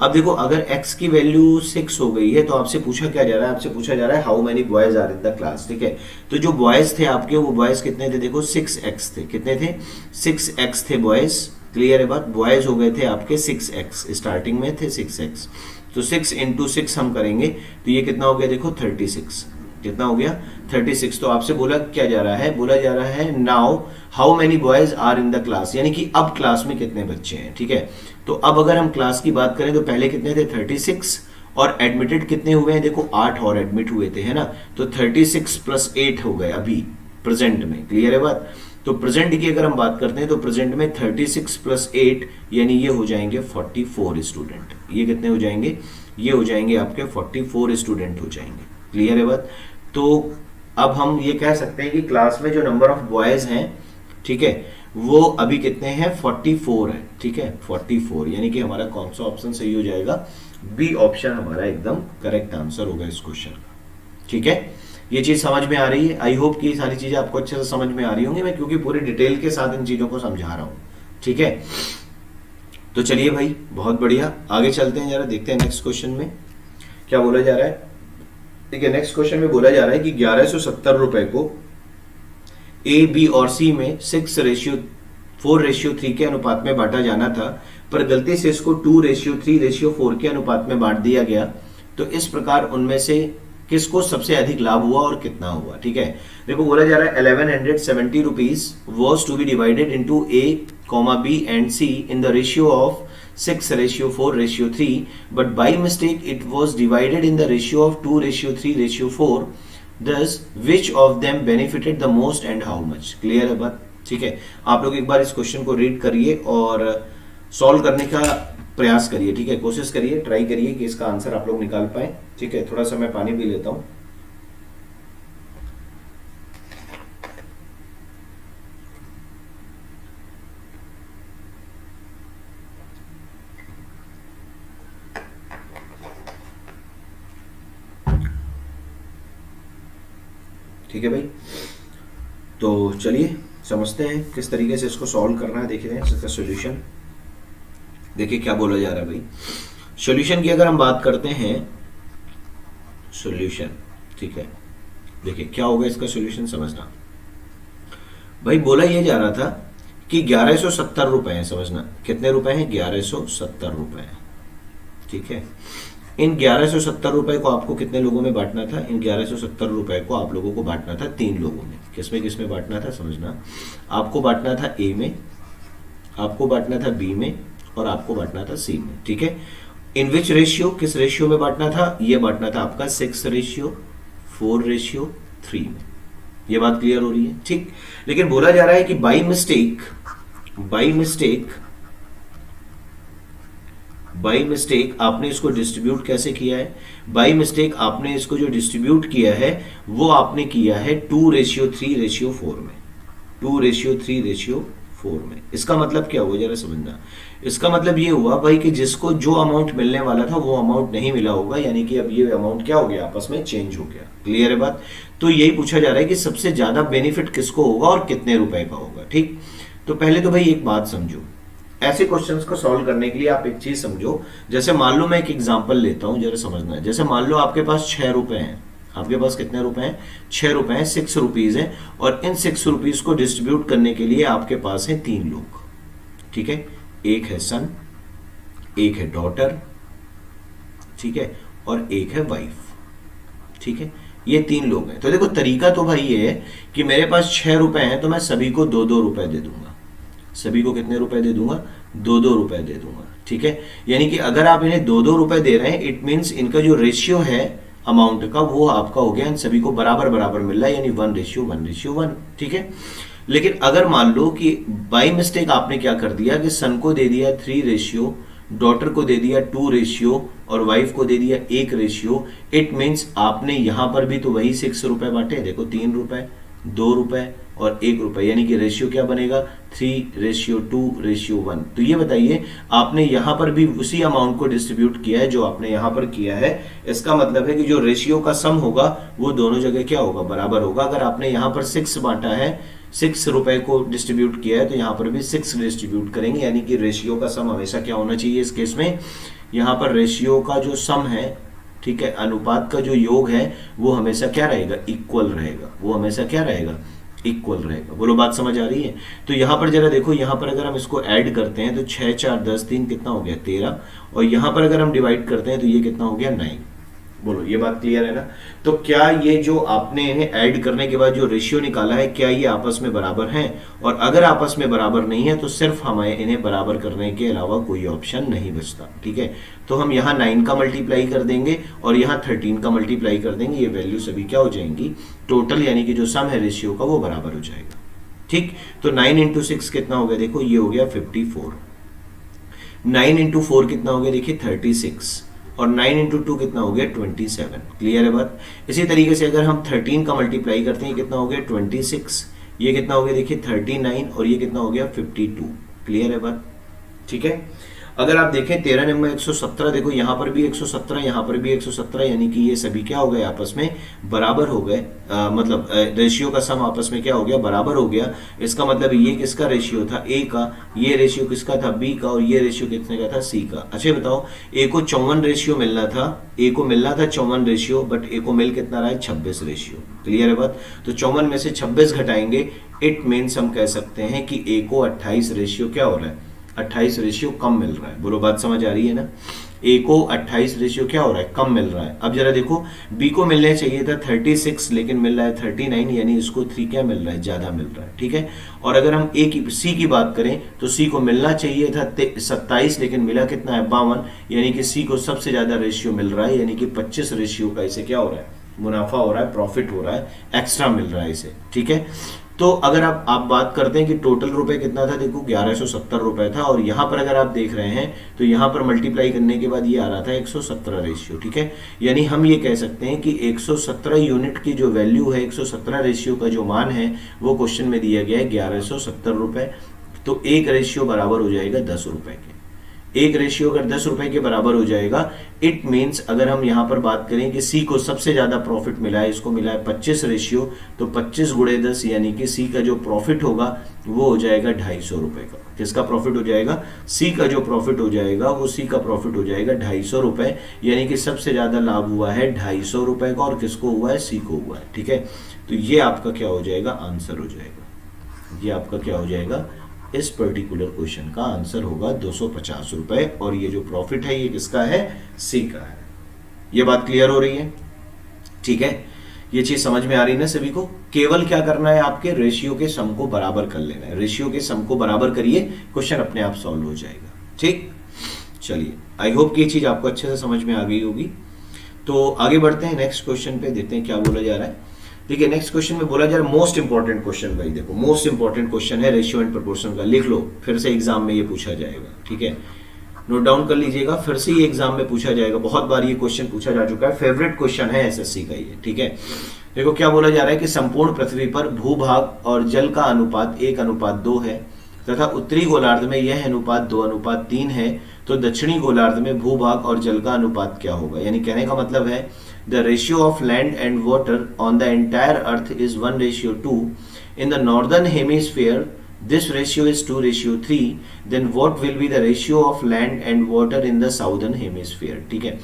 अब देखो अगर x की वैल्यू 6 हो गई है तो आपसे पूछा क्या जा रहा है, आपसे पूछा जा रहा है how many boys are in the class, ठीक है। तो जो बॉयज थे आपके, वो बॉयज कितने थे, देखो 6x थे, कितने थे, 6x थे बॉयज, क्लियर है बात। बॉयज हो गए थे आपके 6x, स्टार्टिंग में थे 6x, तो 6 × 6 हम करेंगे तो ये कितना हो गया, देखो 36, कितना हो गया 36। तो आपसे बोला क्या जा रहा है, बोला जा रहा है now how many boys are in the class, यानी कि अब क्लास में कितने बच्चे हैं, ठीक है। तो अब अगर हम क्लास की बात करें तो पहले कितने थे, 36, और एडमिटेड कितने हुए हैं, देखो 8 और एडमिट हुए थे, है ना, तो 36 + 8 हो गए अभी प्रेजेंट में, क्लियर है बात। तो प्रेजेंट की अगर हम बात करते हैं तो प्रेजेंट में 36 + 8 यानी ये हो जाएंगे 44 स्टूडेंट। ये कितने हो जाएंगे, ये हो जाएंगे आपके 44 स्टूडेंट हो जाएंगे, क्लियर है बात। तो अब हम ये कह सकते हैं कि क्लास में जो नंबर ऑफ बॉयज हैं, ठीक है, वो अभी कितने हैं, 44 है, ठीक है, 44, यानी कि हमारा कौन सा ऑप्शन सही हो जाएगा, बी ऑप्शन हमारा एकदम करेक्ट आंसर होगा इस क्वेश्चन का, ठीक है। ये चीज समझ में आ रही है, आई होप कि सारी चीजें आपको अच्छे से समझ में आ रही होंगी, मैं क्योंकि पूरे डिटेल के साथ इन चीजों को समझा रहा हूं, ठीक है। तो चलिए भाई बहुत बढ़िया, आगे चलते हैं, जरा देखते हैं नेक्स्ट क्वेश्चन में क्या बोला जा रहा है। देखिए नेक्स्ट क्वेश्चन में बोला जा रहा है कि 1170 रुपए को ए, बी और सी में 6:4:3 के अनुपात में बांटा जाना था, पर गलती से इसको 2:3:4 के अनुपात में बांट दिया गया, तो इस प्रकार उनमें से किसको सबसे अधिक लाभ हुआ और कितना हुआ, ठीक है। देखो बोला जा रहा है 1170 rupees was to be divided into A, B and C in the ratio of 6:4:3, but by mistake it was divided in the ratio of 2:3:4. Thus, which of them benefited the most and how much? Clear है बात, ठीक है। आप लोग एक बार इस question को read करिए और सॉल्व करने का प्रयास करिए, ठीक है, कोशिश करिए, ट्राई करिए कि इसका आंसर आप लोग निकाल पाए, ठीक है। थोड़ा सा मैं पानी पी लेता हूं। ठीक है भाई। तो चलिए समझते हैं किस तरीके से इसको सॉल्व करना है। देखते हैं इसका सोल्यूशन। देखिए क्या बोला जा रहा है भाई। सोल्यूशन की अगर हम बात करते हैं, सोल्यूशन, ठीक है, देखिए क्या होगा इसका सोल्यूशन समझना भाई। बोला ये जा रहा था कि 1170 रुपए है, समझना कितने रुपए हैं, 1170 रुपए है, ठीक है। इन 1170 रुपए को आपको कितने लोगों में बांटना था, इन 1170 रुपए को आप लोगों को बांटना था 3 लोगों में। किसमें बांटना था समझना, आपको बांटना था ए में, आपको बांटना था बी में और आपको बांटना था सी में, ठीक है। इन विच रेशियो, किस रेशियो में बांटना था, ये बांटना था आपका 6:4:3 में। ये बात क्लियर हो रही है, ठीक। लेकिन बोला जा रहा है कि बाई मिस्टेक आपने इसको डिस्ट्रीब्यूट कैसे किया है। बाई मिस्टेक आपने इसको जो डिस्ट्रीब्यूट किया है वो आपने किया है 2:3:4 में, 2:3:4 में। इसका मतलब क्या हुआ जरा समझना। इसका मतलब ये हुआ भाई कि जिसको जो अमाउंट मिलने वाला था वो अमाउंट नहीं मिला होगा, यानी कि अब ये अमाउंट क्या हो गया, आपस में चेंज हो गया। क्लियर है बात। तो यही पूछा जा रहा है कि सबसे ज्यादा बेनिफिट किसको होगा और कितने रुपए का होगा, ठीक। तो पहले तो भाई एक बात समझो, ऐसे क्वेश्चंस को सॉल्व करने के लिए आप एक चीज समझो। जैसे मान लो मैं एक एग्जांपल लेता हूं, जरा समझना है। जैसे मान लो आपके पास 6 रुपए हैं, आपके पास कितने रुपए हैं, 6 रुपए हैं, 6 रुपीज है। और इन 6 रुपीज को डिस्ट्रीब्यूट करने के लिए आपके पास है 3 लोग, ठीक है। एक है सन, एक है डॉटर, ठीक है, और एक है वाइफ, ठीक है। ये 3 लोग हैं। तो देखो तरीका तो भाई ये है कि मेरे पास 6 रुपए हैं तो मैं सभी को 2-2 रुपए दे दूंगा। सभी को कितने रुपए दे दूंगा, 2-2 रुपए दे दूंगा, ठीक है। यानी कि अगर आप इन्हें 2-2 रुपए दे रहे हैं, इट मींस इनका जो रेशियो है अमाउंट का वो आपका हो गया, इन सभी को बराबर बराबर मिल रहा है, यानी 1:1:1, ठीक है। लेकिन अगर मान लो कि बाई मिस्टेक आपने क्या कर दिया कि सन को दे दिया 3 डॉटर को दे दिया 2 और वाइफ को दे दिया 1, इट मींस आपने यहां पर भी तो वही 6 रुपए बांटे। देखो 3 रुपए, 2 रुपए और 1 रुपए, यानी कि रेशियो क्या बनेगा, 3:2:1। तो ये बताइए आपने यहां पर भी उसी अमाउंट को डिस्ट्रीब्यूट किया है जो आपने यहां पर किया है। इसका मतलब है कि जो रेशियो का सम होगा वो दोनों जगह क्या होगा, बराबर होगा। अगर आपने यहां पर 6 बांटा है, 6 रुपए को डिस्ट्रीब्यूट किया है, तो यहां पर भी 6 डिस्ट्रीब्यूट करेंगे, यानी कि रेशियो का सम हमेशा क्या होना चाहिए इस केस में, यहां पर रेशियो का जो सम है, ठीक है, अनुपात का जो योग है वो हमेशा क्या रहेगा, इक्वल रहेगा। वो हमेशा क्या रहेगा, इक्वल रहेगा। बोलो बात समझ आ रही है। तो यहां पर जरा देखो, यहां पर अगर हम इसको ऐड करते हैं तो 6 4 10 3 कितना हो गया, 13। और यहां पर अगर हम डिवाइड करते हैं तो ये कितना हो गया, 9। बोलो ये बात क्लियर है ना। तो क्या ये जो आपने इन्हें ऐड करने के बाद जो रेशियो निकाला है, क्या ये आपस में बराबर हैं? और अगर आपस में बराबर नहीं है तो सिर्फ हमें इन्हें बराबर करने के अलावा कोई ऑप्शन नहीं बचता, ठीक है। तो हम यहाँ 9 का मल्टीप्लाई कर देंगे और यहाँ 13 का मल्टीप्लाई कर देंगे। ये वैल्यू सभी क्या हो जाएंगी, टोटल यानी कि जो सम है रेशियो का वो बराबर हो जाएगा, ठीक। तो 9 × 6 कितना हो गया, देखो ये हो गया 54। 9 × 4 कितना हो गया, देखिए 36। और 9 × 2 कितना हो गया, 27। क्लियर है बात। इसी तरीके से अगर हम 13 का मल्टीप्लाई करते हैं, कितना हो गया 26, ये कितना हो गया देखिए 39 और ये कितना हो गया 52। क्लियर है बात, ठीक है। अगर आप देखें 13 नंबर 117, देखो यहाँ पर भी 117, यहाँ पर भी 117, यानी कि ये सभी क्या हो गए, आपस में बराबर हो गए। मतलब रेशियो का सम आपस में क्या हो गया, बराबर हो गया। इसका मतलब ये किसका रेशियो था, ए का, ये रेशियो किसका था, बी का, और ये रेशियो कितने का था, सी का। अच्छा बताओ, ए को 54 रेशियो मिलना था, ए को मिलना था 54 रेशियो, बट ए को मिल कितना रहा है, 26 रेशियो। क्लियर है बात। तो 54 में से 26 घटाएंगे, इट मीन्स हम कह सकते हैं कि ए को 28 रेशियो क्या हो रहा है, 28 रेशियो कम मिल रहा है। बोलो बात समझ आ रही है ना। ए को 28 रेशियो क्या हो रहा है, कम मिल रहा है। अब जरा देखो, बी को मिलने चाहिए था 36, लेकिन मिल रहा है 39, यानी इसको 3 क्या मिल रहा है, ज्यादा मिल रहा है, ठीक है। और अगर हम सी की बात करें तो सी को मिलना चाहिए था 27, लेकिन मिला कितना है, 52, यानी कि सी को सबसे ज्यादा रेशियो मिल रहा है, यानी कि 25 रेशियो का इसे क्या हो रहा है, मुनाफा हो रहा है, प्रॉफिट हो रहा है, एक्स्ट्रा मिल रहा है इसे, ठीक है। तो अगर आप बात करते हैं कि टोटल रुपए कितना था, देखो 1170 रुपए था। और यहां पर अगर आप देख रहे हैं तो यहां पर मल्टीप्लाई करने के बाद ये आ रहा था 117 रेशियो, ठीक है। यानी हम ये कह सकते हैं कि 117 यूनिट की जो वैल्यू है, 117 रेशियो का जो मान है वो क्वेश्चन में दिया गया है 1170 रुपए। तो एक रेशियो बराबर हो जाएगा 10 रुपए के। एक रेशियो अगर 10 रुपए के बराबर हो जाएगा, इट मीन्स अगर हम यहां पर बात करें कि सी को सबसे ज्यादा प्रॉफिट मिला है, इसको मिला है 25 रेशियो, तो 25 गुणे 10 यानी कि सी का जो प्रॉफिट होगा वो हो जाएगा 250 रुपए का। किसका प्रॉफिट हो जाएगा? सी का जो प्रॉफिट हो जाएगा वो सी का प्रॉफिट हो जाएगा 250 रुपए, यानी कि सबसे ज्यादा लाभ हुआ है 250 रुपए का, और किसको हुआ है? सी को हुआ है। ठीक है, तो ये आपका क्या हो जाएगा? आंसर हो जाएगा। ये आपका क्या हो जाएगा? इस पर्टिकुलर क्वेश्चन का आंसर होगा 250 रुपए, और ये जो प्रॉफिट है ये किसका है? सी का है। ये बात क्लियर हो रही है? ठीक है, ये चीज समझ में आ रही है ना सभी को? केवल क्या करना है, आपके रेशियो के सम को बराबर कर लेना है। रेशियो के सम को बराबर करिए, क्वेश्चन अपने आप सॉल्व हो जाएगा। ठीक, चलिए, आई होप कि ये चीज आपको अच्छे से समझ में आ गई होगी। तो आगे बढ़ते हैं, नेक्स्ट क्वेश्चन पे देखते हैं क्या बोला जा रहा है। देखिए, नेक्स्ट क्वेश्चन में बोला जा रहा है मोस्ट इंपॉर्टेंट क्वेश्चन। भाई देखो, मोस्ट इंपॉर्टेंट क्वेश्चन है रेशियो एंड प्रोपोर्शन का। लिख लो, फिर से एग्जाम में ये पूछा जाएगा। ठीक है, नोट डाउन कर लीजिएगा, फिर से ये एग्जाम में पूछा जाएगा। बहुत बार ये क्वेश्चन पूछा जा चुका है, फेवरेट क्वेश्चन है एसएससी का ये। ठीक है, देखो क्या बोला जा रहा है कि संपूर्ण पृथ्वी पर भूभाग और जल का अनुपात 1:2 है तथा उत्तरी गोलार्ध में यह अनुपात 2:3 है, तो दक्षिणी गोलार्ध में भूभाग और जल का अनुपात क्या होगा? यानी कहने का मतलब है the ratio of land and water on the entire earth is 1:2. In the northern hemisphere this ratio is 2:3. Then what will be the ratio of land and water in the southern hemisphere? ठीक है,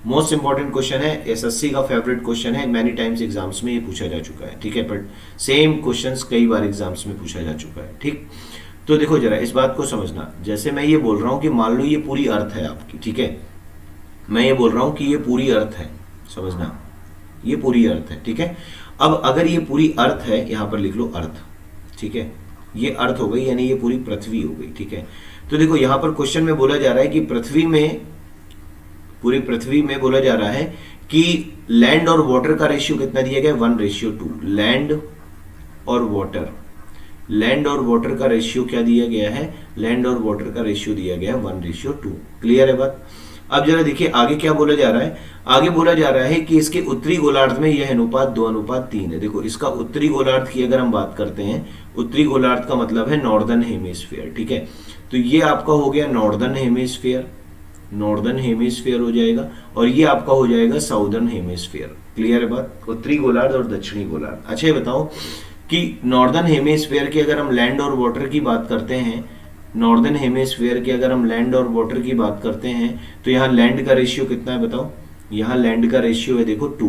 most important question है, SSC का favourite question है, many times exams में ये पूछा जा चुका है। ठीक है, बट सेम क्वेश्चंस कई बार एग्जाम्स में पूछा जा चुका है। ठीक, तो देखो जरा इस बात को समझना, जैसे मैं ये बोल रहा हूं कि मान लो ये पूरी अर्थ है आपकी। ठीक है, मैं ये बोल रहा हूं कि ये पूरी अर्थ है, समझना, ये पूरी अर्थ है। ठीक है, अब अगर ये पूरी अर्थ है, यहां पर लिख लो अर्थ। ठीक है, ये अर्थ हो गई, यानी ये पूरी पृथ्वी हो गई। ठीक है, तो देखो यहां पर क्वेश्चन में बोला जा रहा है कि पृथ्वी में, पूरी पृथ्वी में बोला जा रहा है कि लैंड और वाटर का रेशियो कितना दिया गया? 1:2। लैंड और वाटर, लैंड और वाटर का रेशियो क्या दिया गया है? लैंड और वाटर का रेशियो दिया गया है 1:2। क्लियर है बात? अब जरा देखिए आगे क्या बोला जा रहा है। आगे बोला जा रहा है कि इसके उत्तरी गोलार्ध में यह अनुपात 2:3 है। देखो, इसका उत्तरी गोलार्ध की अगर हम बात करते हैं, उत्तरी गोलार्ध का मतलब है नॉर्दर्न हेमिस्फीयर। ठीक है, तो ये आपका हो गया नॉर्दर्न हेमिस्फीयर, नॉर्दर्न हेमिस्फीयर हो जाएगा, और ये आपका हो जाएगा साउदर्न हेमिस्फीयर। क्लियर है बात? उत्तरी गोलार्ध और दक्षिणी गोलार्ध। अच्छा ये बताओ कि नॉर्दर्न हेमिस्फीयर की अगर हम लैंड और वाटर की बात करते हैं, नॉर्दर्न हेमिस्फीयर की अगर हम लैंड और वाटर की बात करते हैं, तो यहाँ लैंड का रेशियो कितना है बताओ? यहाँ लैंड का रेशियो है देखो 2।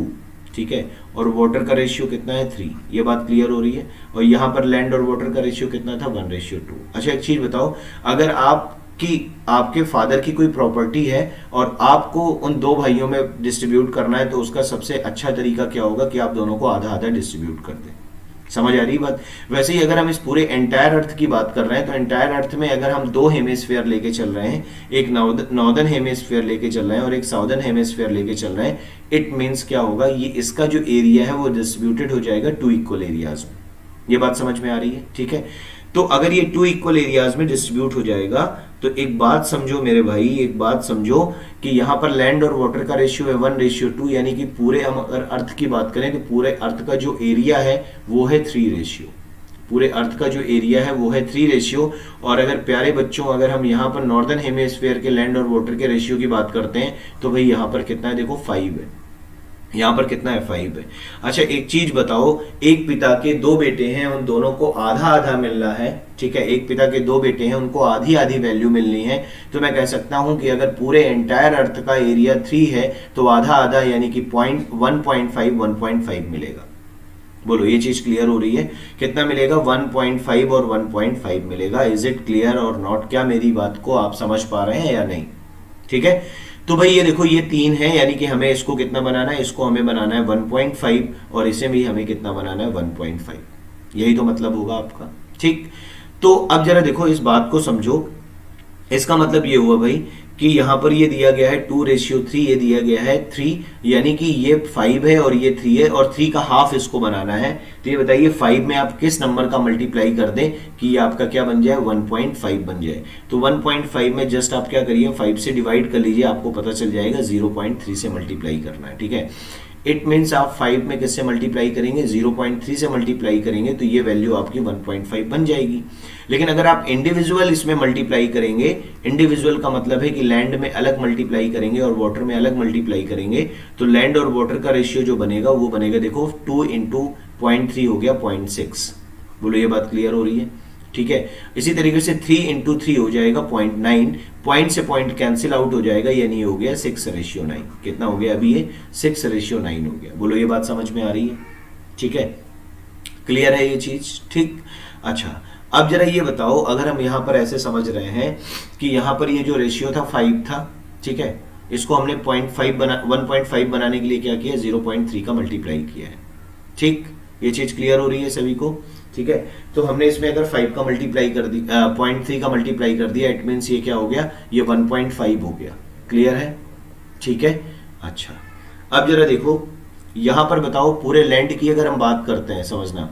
ठीक है, और वाटर का रेशियो कितना है? 3। ये बात क्लियर हो रही है? और यहाँ पर लैंड और वाटर का रेशियो कितना था? 1:2। अच्छा एक चीज बताओ, अगर आपके फादर की कोई प्रॉपर्टी है और आपको उन दो भाइयों में डिस्ट्रीब्यूट करना है, तो उसका सबसे अच्छा तरीका क्या होगा कि आप दोनों को आधा आधा डिस्ट्रीब्यूट कर दें। समझ आ रही बात? वैसे ही अगर हम इस पूरे एंटायर अर्थ की बात कर रहे हैं, तो एंटायर अर्थ में अगर हम 2 हेमिस्फीयर लेके चल रहे हैं, एक नॉर्दर्न हेमिस्फीयर लेके चल रहे हैं और एक साउदर्न हेमिस्फीयर लेके चल रहे हैं, इट मींस क्या होगा? ये इसका जो एरिया है वो डिस्ट्रीब्यूटेड हो जाएगा 2 इक्वल एरियाज में। ये बात समझ में आ रही है? ठीक है, तो अगर ये 2 इक्वल एरियाज में डिस्ट्रीब्यूट हो जाएगा, तो एक बात समझो मेरे भाई, एक बात समझो कि यहां पर लैंड और वाटर का रेशियो है 1:2, यानी कि पूरे हम अगर अर्थ की बात करें तो पूरे अर्थ का जो एरिया है वो है 3 रेशियो। पूरे अर्थ का जो एरिया है वो है 3 रेशियो। और अगर प्यारे बच्चों, अगर हम यहाँ पर नॉर्दर्न हेमिस्फीयर के लैंड और वाटर के रेशियो की बात करते हैं, तो भाई यहाँ पर कितना है? देखो 5 है। यहाँ पर कितना है? 5 है। अच्छा एक चीज बताओ, एक पिता के 2 बेटे हैं, उन दोनों को आधा आधा मिलना है। ठीक है, एक पिता के 2 बेटे हैं, उनको आधी आधी वैल्यू मिलनी है, तो मैं कह सकता हूं कि अगर पूरे एंटायर अर्थ का एरिया 3 है, तो आधा आधा यानी कि 1.5 मिलेगा। बोलो ये चीज क्लियर हो रही है? कितना मिलेगा? 1.5 और 1.5 मिलेगा। इज इट क्लियर और नॉट? क्या मेरी बात को आप समझ पा रहे हैं या नहीं? ठीक है, तो भाई ये देखो ये 3 है, यानी कि हमें इसको कितना बनाना है? इसको हमें बनाना है 1.5, और इसे भी हमें कितना बनाना है? 1.5। यही तो मतलब होगा आपका। ठीक, तो अब जरा देखो इस बात को समझो। इसका मतलब ये हुआ भाई कि यहां पर ये दिया गया है 2:3, ये दिया गया है 3, यानी कि ये 5 है और ये 3 है, और 3 का हाफ इसको बनाना है। तो ये बताइए 5 में आप किस नंबर का मल्टीप्लाई कर दें कि ये आपका क्या बन जाए? 1.5 बन जाए। तो 1.5 में जस्ट आप क्या करिए? 5 से डिवाइड कर लीजिए, आपको पता चल जाएगा 0.3 से मल्टीप्लाई करना है। ठीक है, इट मीन्स आप 5 में किससे मल्टीप्लाई करेंगे, 0.3 से मल्टीप्लाई करेंगे तो ये वैल्यू आपकी 1.5 बन जाएगी। लेकिन अगर आप इंडिविजुअल इसमें मल्टीप्लाई करेंगे, इंडिविजुअल का मतलब है कि लैंड में अलग मल्टीप्लाई करेंगे और वाटर में अलग मल्टीप्लाई करेंगे, तो लैंड और वाटर का रेशियो जो बनेगा वो बनेगा, देखो 2 इंटू 0.3 हो गया 0.6। बोलो ये बात क्लियर हो रही है? ठीक है। इसी तरीके से 3 इंटू 3 हो जाएगा 0.9, पॉइंट से पॉइंट कैंसिल आउट हो जाएगा, यानी हो गया 6:9। कितना हो गया अभी ये? 6:9 हो गया। बोलो ये बात समझ में आ रही है? ठीक है, क्लियर है ये चीज? ठीक। अच्छा, अब जरा ये बताओ, अगर हम यहां पर ऐसे समझ रहे हैं कि यहां पर ये जो रेशियो था 5 था, ठीक है, इसको हमने 1.5 बनाने के लिए क्या किया, 0.3 का मल्टीप्लाई किया है। ठीक, ये चीज क्लियर हो रही है सभी को? ठीक है, तो हमने इसमें अगर 5 का मल्टीप्लाई कर दी, 0.3 का मल्टीप्लाई कर दिया, इट मीन्स ये क्या हो गया, ये 1.5 हो गया। क्लियर है? ठीक है। अच्छा, अब जरा देखो यहां पर बताओ, पूरे लैंड की अगर हम बात करते हैं, समझना,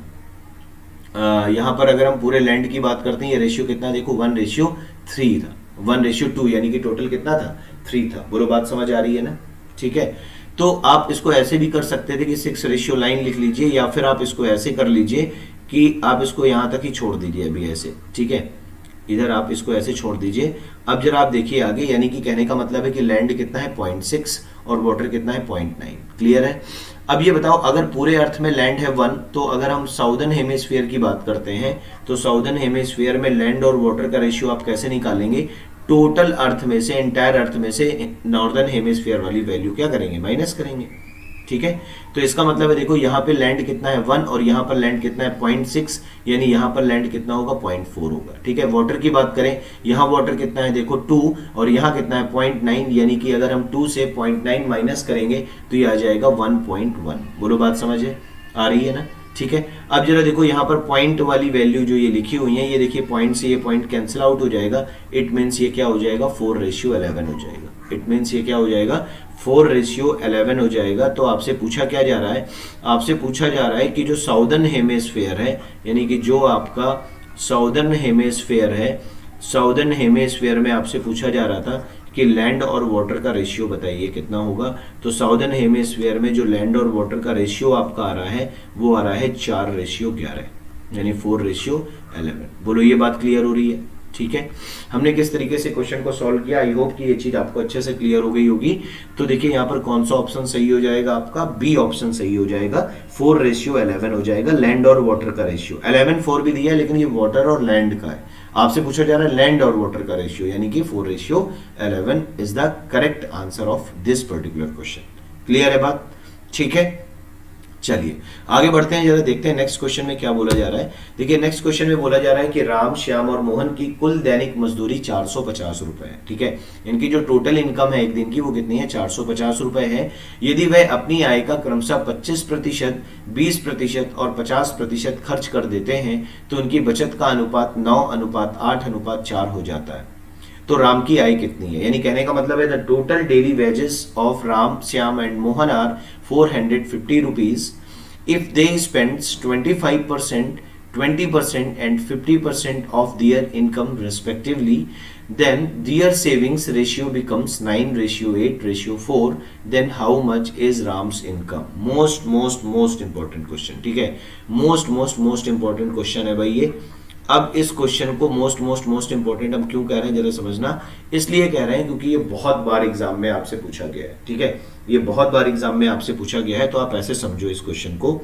यहां पर अगर हम पूरे लैंड की बात करते हैं, ये रेशियो कितना, देखो 1:3 था, 1:2, यानी कि टोटल कितना था, 3 था। बोलो बात समझ आ रही है ना? ठीक है, तो आप इसको ऐसे भी कर सकते थे कि 6:9 लिख लीजिए, या फिर आप इसको ऐसे कर लीजिए कि आप इसको यहां तक ही छोड़ दीजिए अभी ऐसे। ठीक है, इधर आप इसको ऐसे छोड़ दीजिए। अब जरा आप देखिए आगे, यानी कि कहने का मतलब है कि लैंड कितना है 0.6 और वाटर कितना है 0.9। क्लियर है? अब ये बताओ, अगर पूरे अर्थ में लैंड है 1, तो अगर हम साउदर्न हेमिस्फीयर की बात करते हैं, तो साउदर्न हेमिस्फीयर में लैंड और वाटर का रेशियो आप कैसे निकालेंगे, टोटल अर्थ में से, एंटायर अर्थ में से नॉर्दर्न हेमिस्फीयर वाली वैल्यू क्या करेंगे, माइनस करेंगे। ठीक है, तो इसका मतलब है देखो यहाँ पे लैंड कितना है 1 और यहाँ पर लैंड कितना है 0.6, यानी यहाँ पर लैंड कितना होगा 0.4 होगा। ठीक है, वाटर की बात करें, यहाँ वाटर कितना है देखो 2 और यहाँ कितना है 0.9, यानी कि अगर हम 2 से 0.9 माइनस करेंगे तो ये आ जाएगा 1.1। बोलो बात समझ आ रही है ना? ठीक है, अब जरा देखो यहाँ पर पॉइंट वाली वैल्यू जो ये लिखी हुई है, ये देखिए पॉइंट से ये पॉइंट कैंसिल आउट हो जाएगा, इट मीन्स ये क्या हो जाएगा 4:11 हो जाएगा। इट मीन्स ये क्या हो जाएगा 4:11 हो जाएगा। तो आपसे पूछा क्या जा रहा है, आपसे पूछा जा रहा है कि जो साउदर्न हेमिस्फीयर है, यानी कि जो आपका साउदर्न हेमिस्फीयर है, साउदर्न हेमिस्फीयर में आपसे पूछा जा रहा था कि लैंड और वाटर का रेशियो बताइए कितना होगा। तो साउदर्न हेमिस्फीयर में जो लैंड और वाटर का रेशियो आपका आ रहा है वो आ रहा है 4:11, यानी 4:11। बोलो ये बात क्लियर हो रही है? ठीक है, हमने किस तरीके से क्वेश्चन को सॉल्व किया, आई होप कि ये चीज आपको अच्छे से क्लियर हो गई होगी। तो देखिए यहाँ पर कौन सा ऑप्शन सही हो जाएगा, आपका बी ऑप्शन सही हो जाएगा, 4:11 हो जाएगा। लैंड और वाटर का रेशियो 11:4 भी दिया है, लेकिन ये वाटर और लैंड का है, आपसे पूछा जा रहा है लैंड और वाटर का रेशियो, यानी कि 4:11 is the correct answer of this particular question. Clear है बात? ठीक है, चलिए आगे बढ़ते हैं, जरा देखते हैं नेक्स्ट क्वेश्चन में क्या बोला जा रहा है। देखिए नेक्स्ट क्वेश्चन में बोला जा रहा है कि राम, श्याम और मोहन की कुल दैनिक मजदूरी 450 रुपए है। ठीक है, इनकी जो टोटल इनकम है एक दिन की वो कितनी है, 450 रुपए है। यदि वह अपनी आय का क्रमशः 25%, 20% और 50% खर्च कर देते हैं तो उनकी बचत का अनुपात 9:8:4 हो जाता है। तो राम की आय कितनी है, यानी कहने का मतलब है the total daily wages of Ram, Shyam and Mohan are 450 rupees. If they spend 25%, 20% and 50% of their income respectively, then their savings ratio becomes 9:8:4. Then how much is Ram's income? Most important question. ठीक है, most important question है भाई ये। अब इस question को most important हम क्यों कह रहे हैं जरा समझना, इसलिए कह रहे हैं क्योंकि ये बहुत बार एग्जाम में आपसे पूछा गया है। ठीक है, ये बहुत बार एग्जाम में आपसे पूछा गया है, तो आप ऐसे समझो इस क्वेश्चन को।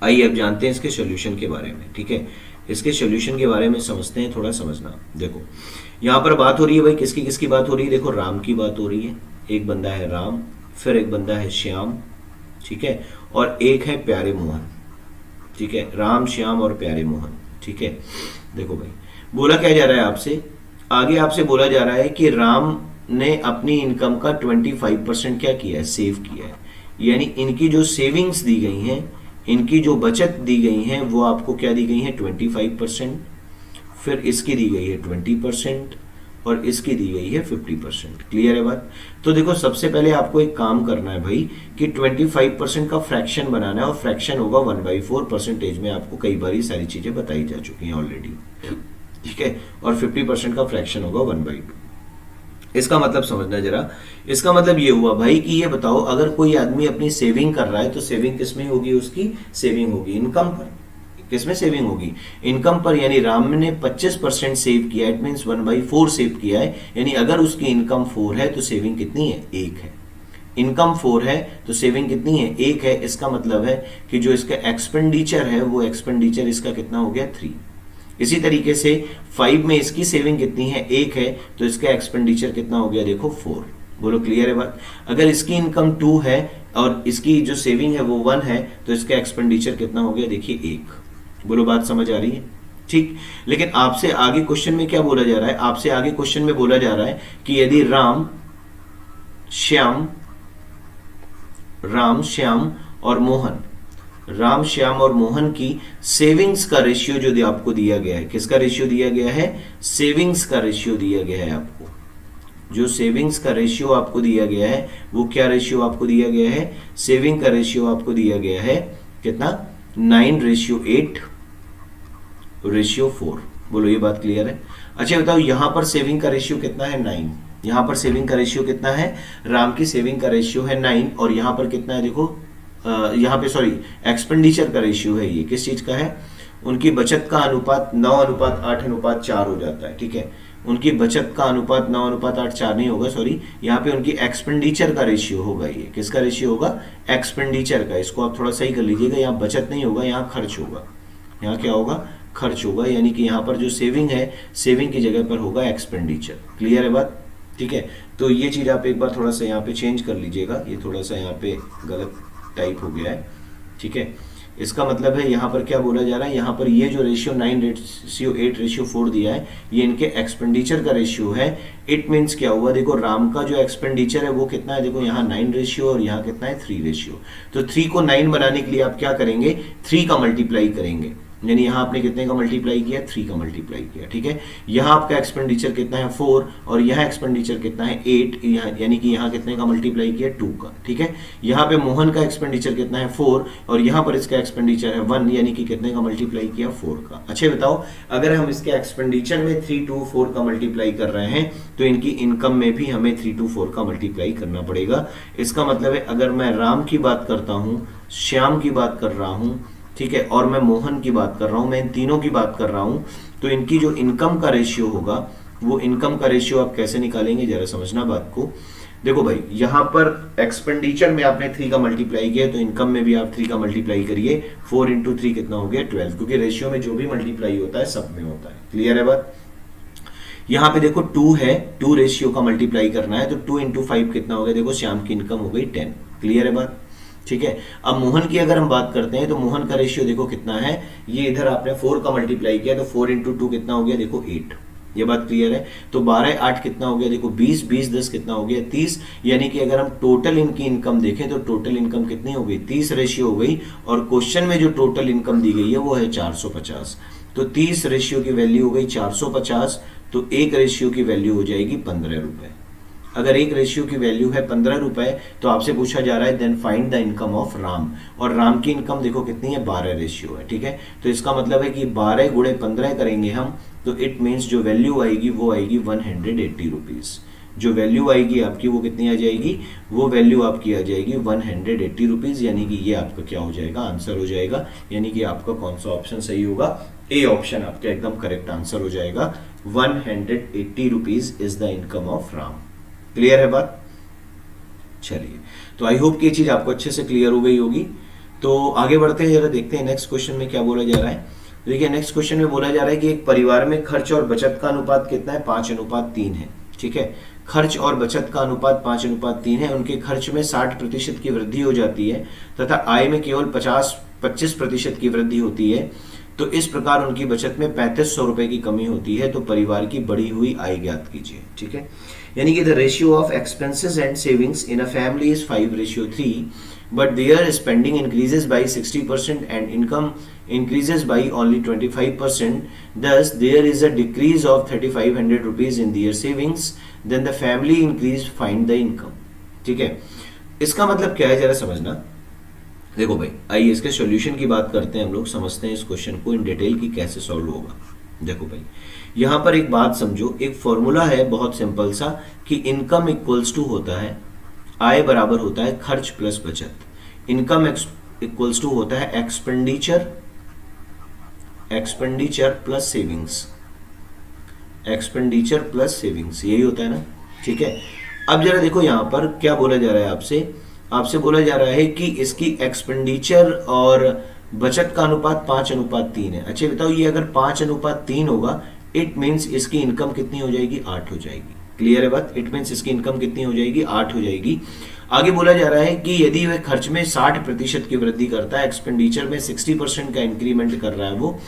आइए अब जानते हैं इसके सॉल्यूशन के बारे में। ठीक है, इसके सॉल्यूशन के बारे में समझते हैं, थोड़ा समझना। देखो यहाँ पर बात हो रही है भाई, किसकी बात हो रही है, देखो राम की बात हो रही है, एक बंदा है राम, फिर एक बंदा है श्याम, ठीक है, और एक है प्यारे मोहन। ठीक है, राम, श्याम और प्यारे मोहन। ठीक है, देखो भाई बोला क्या जा रहा है आपसे, आगे आपसे बोला जा रहा है कि राम ने अपनी इनकम का 25% क्या किया है, सेव किया है, यानी इनकी जो सेविंग्स दी गई हैं, इनकी जो बचत दी गई हैं वो आपको क्या दी गई है 25%, फिर इसकी दी गई है 20% और इसकी दी गई है 50%। क्लियर है बात? तो देखो सबसे पहले आपको एक काम करना है भाई कि 25% का फ्रैक्शन बनाना है, और फ्रैक्शन होगा 1/4 परसेंटेज में, आपको कई बार ये सारी चीजें बताई जा चुकी हैं ऑलरेडी। ठीक है, और 50% का फ्रैक्शन होगा 1/2। इसका मतलब समझना जरा। इसका मतलब ये हुआ भाई कि ये बताओ, अगर कोई आदमी अपनी सेविंग कर रहा है तो सेविंग किस में होगी? उसकी सेविंग होगी इनकम पर। किसमें सेविंग होगी? इनकम पर। यानी राम ने 25% सेव किया, इट मीन्स 1/4 सेव किया है। यानी अगर उसकी इनकम 4 है तो सेविंग कितनी है? 1 है। इनकम 4 है तो सेविंग कितनी है? 1 है। इसका मतलब है कि जो इसका एक्सपेंडिचर है वो एक्सपेंडिचर इसका कितना हो गया? 3। इसी तरीके से 5 में इसकी सेविंग कितनी है? 1 है, तो इसका एक्सपेंडिचर कितना हो गया? देखो 4। बोलो क्लियर है बात? अगर इसकी इनकम 2 है और इसकी जो सेविंग है वो 1 है, तो इसका एक्सपेंडिचर कितना हो गया? देखिए 1। बोलो बात समझ आ रही है? ठीक। लेकिन आपसे आगे क्वेश्चन में क्या बोला जा रहा है? आपसे आगे क्वेश्चन में बोला जा रहा है कि यदि राम, श्याम और मोहन, राम, श्याम और मोहन की सेविंग्स का रेशियो जो आपको दिया गया है, किसका रेशियो दिया गया है? सेविंग्स का रेशियो दिया गया है आपको। जो सेविंग्स का रेशियो आपको दिया गया है वो क्या रेशियो आपको दिया गया है? सेविंग का रेशियो आपको दिया गया है कितना? 9:8:4। बोलो ये बात क्लियर है? अच्छा बताओ, यहां पर सेविंग का रेशियो कितना है? 9। यहां पर सेविंग का रेशियो कितना है? राम की सेविंग का रेशियो है 9 और यहां पर कितना है? देखो यहाँ पे सॉरी, एक्सपेंडिचर का रेशियो है ये। किस चीज का है? उनकी बचत का अनुपात 9:8:4 हो जाता है। ठीक है, उनकी बचत का अनुपात 9:8:4 नहीं होगा, सॉरी, यहाँ पे उनकी एक्सपेंडिचर का रेशियो होगा। ये किसका रेशियो होगा? एक्सपेंडिचर का। इसको आप थोड़ा सही कर लीजिएगा, यहाँ बचत नहीं होगा, यहाँ खर्च होगा। यहाँ क्या होगा? खर्च होगा। यानी कि यहाँ पर जो सेविंग है, सेविंग की जगह पर होगा एक्सपेंडिचर। क्लियर है बात? ठीक है, तो ये चीज आप एक बार थोड़ा सा यहाँ पे चेंज कर लीजिएगा। ये थोड़ा सा यहाँ पे गलत टाइप हो गया है। ठीक है, इसका मतलब है यहाँ पर क्या बोला जा रहा है? यहाँ पर ये जो रेशियो 9:8:4 दिया है, ये इनके एक्सपेंडिचर का रेशियो है। इट मीन्स क्या हुआ? देखो राम का जो एक्सपेंडिचर है वो कितना है? देखो यहाँ 9 रेशियो और यहाँ कितना है? 3 रेशियो। तो 3 को 9 बनाने के लिए आप क्या करेंगे? 3 का मल्टीप्लाई करेंगे। यानी यहाँ आपने कितने का मल्टीप्लाई किया? 3 का मल्टीप्लाई किया। ठीक है, यहाँ आपका एक्सपेंडिचर कितना है? 4 और यहाँ एक्सपेंडिचर कितना है? 8। यानी कि यहाँ कितने का मल्टीप्लाई किया? 2 का। ठीक है, यहाँ पे मोहन का एक्सपेंडिचर कितना है? 4 और यहाँ पर इसका एक्सपेंडिचर है 1, यानी कि कितने का मल्टीप्लाई किया? 4 का। अच्छा बताओ, अगर हम इसके एक्सपेंडिचर में 3 to 4 का मल्टीप्लाई कर रहे हैं तो इनकी इनकम में भी हमें 3 to 4 का मल्टीप्लाई करना पड़ेगा। इसका मतलब है अगर मैं राम की बात करता हूँ, श्याम की बात कर रहा हूँ, ठीक है, और मैं मोहन की बात कर रहा हूं, मैं इन तीनों की बात कर रहा हूं, तो इनकी जो इनकम का रेशियो होगा, वो इनकम का रेशियो आप कैसे निकालेंगे? जरा समझना बात को। देखो भाई, यहां पर एक्सपेंडिचर में आपने 3 का मल्टीप्लाई किया तो इनकम में भी आप 3 का मल्टीप्लाई करिए। 4 × 3 कितना हो गया? 12, क्योंकि रेशियो में जो भी मल्टीप्लाई होता है सब में होता है। क्लियर है बात? यहां पे देखो 2 है, 2 रेशियो का मल्टीप्लाई करना है तो 2 × 5 कितना हो गया? देखो श्याम की इनकम हो गई 10। क्लियर है बात? ठीक है, अब मोहन की अगर हम बात करते हैं तो मोहन का रेशियो देखो कितना है? ये इधर आपने 4 का मल्टीप्लाई किया तो 4 × 2 कितना हो गया? देखो 8। ये बात क्लियर है? तो 12 8 कितना हो गया? देखो 20, 20 10 कितना हो गया? 30। यानी कि अगर हम टोटल इनकी इनकम देखें तो टोटल इनकम कितनी हो गई? 30 रेशियो हो गई। और क्वेश्चन में जो टोटल इनकम दी गई है वो है 450। तो 30 रेशियो की वैल्यू हो गई 450, तो एक रेशियो की वैल्यू हो जाएगी 15 रुपए। अगर एक रेशियो की वैल्यू है 15 रुपए तो आपसे पूछा जा रहा है then find the income of Ram, और राम की इनकम देखो कितनी है? 12 रेशियो है। ठीक है, तो इसका मतलब है कि 12 × 15 करेंगे हम तो इट मीन्स जो वैल्यू आएगी वो आएगी 180 रुपीज। जो वैल्यू आएगी आपकी वो कितनी आ जाएगी? वो वैल्यू आपकी आ जाएगी 180 रुपीज। यानी कि ये आपका क्या हो जाएगा? आंसर हो जाएगा। यानी कि आपका कौन सा ऑप्शन सही होगा? ए ऑप्शन आपका एकदम करेक्ट आंसर हो जाएगा। 180 rupees is the income of Ram. Clear है बात? चलिए, तो आई होप कि ये चीज आपको अच्छे से क्लियर हो गई होगी। तो आगे बढ़ते हैं, जरा देखते हैं नेक्स्ट क्वेश्चन में क्या बोला जा रहा है। देखिए नेक्स्ट क्वेश्चन में बोला जा रहा है कि एक परिवार में खर्च और बचत का अनुपात कितना है? 5:3 है। ठीक है, खर्च और बचत का अनुपात 5:3 है। उनके खर्च में 60% की वृद्धि हो जाती है तथा आय में केवल 25% की वृद्धि होती है। तो इस प्रकार उनकी बचत में 3500 रुपए की कमी होती है। तो परिवार की बढ़ी हुई आय ज्ञात कीजिए। ठीक है, यानी कि the ratio of expenses and savings in a family is 5:3, but their spending increases by 60% and income increases by only 25%. Thus, there is a decrease of 3500 rupees in their savings. Then the family increase, find the income. ठीक है, इसका मतलब क्या है जरा समझना। देखो भाई, आइए इसके सॉल्यूशन की बात करते हैं हम लोग, समझते हैं इस क्वेश्चन को इन डिटेल की कैसे सॉल्व होगा। देखो भाई, यहां पर एक बात समझो, एक फॉर्मूला है बहुत सिंपल सा कि इनकम इक्वल्स टू होता है, आय बराबर होता है खर्च प्लस बचत। इनकम इक्वल्स टू होता है expenditure plus savings, expenditure plus savings, यही होता है ना, ठीक है। अब जरा देखो यहां पर क्या बोला जा रहा है आपसे बोला जा रहा है कि इसकी एक्सपेंडिचर और बचत का अनुपात 5:3 है। अच्छा बताओ, ये अगर 5:3 होगा, इट मीन्स इसकी इनकम कितनी हो जाएगी? 8 हो जाएगी। क्लियर है बात? इट मीन्स इसकी इनकम कितनी हो जाएगी? 8 हो जाएगी। आगे बोला जा रहा है कि यदि वह खर्च में 60% की वृद्धि करता है, एक्सपेंडिचर में 60% का इंक्रीमेंट कर रहा है वो,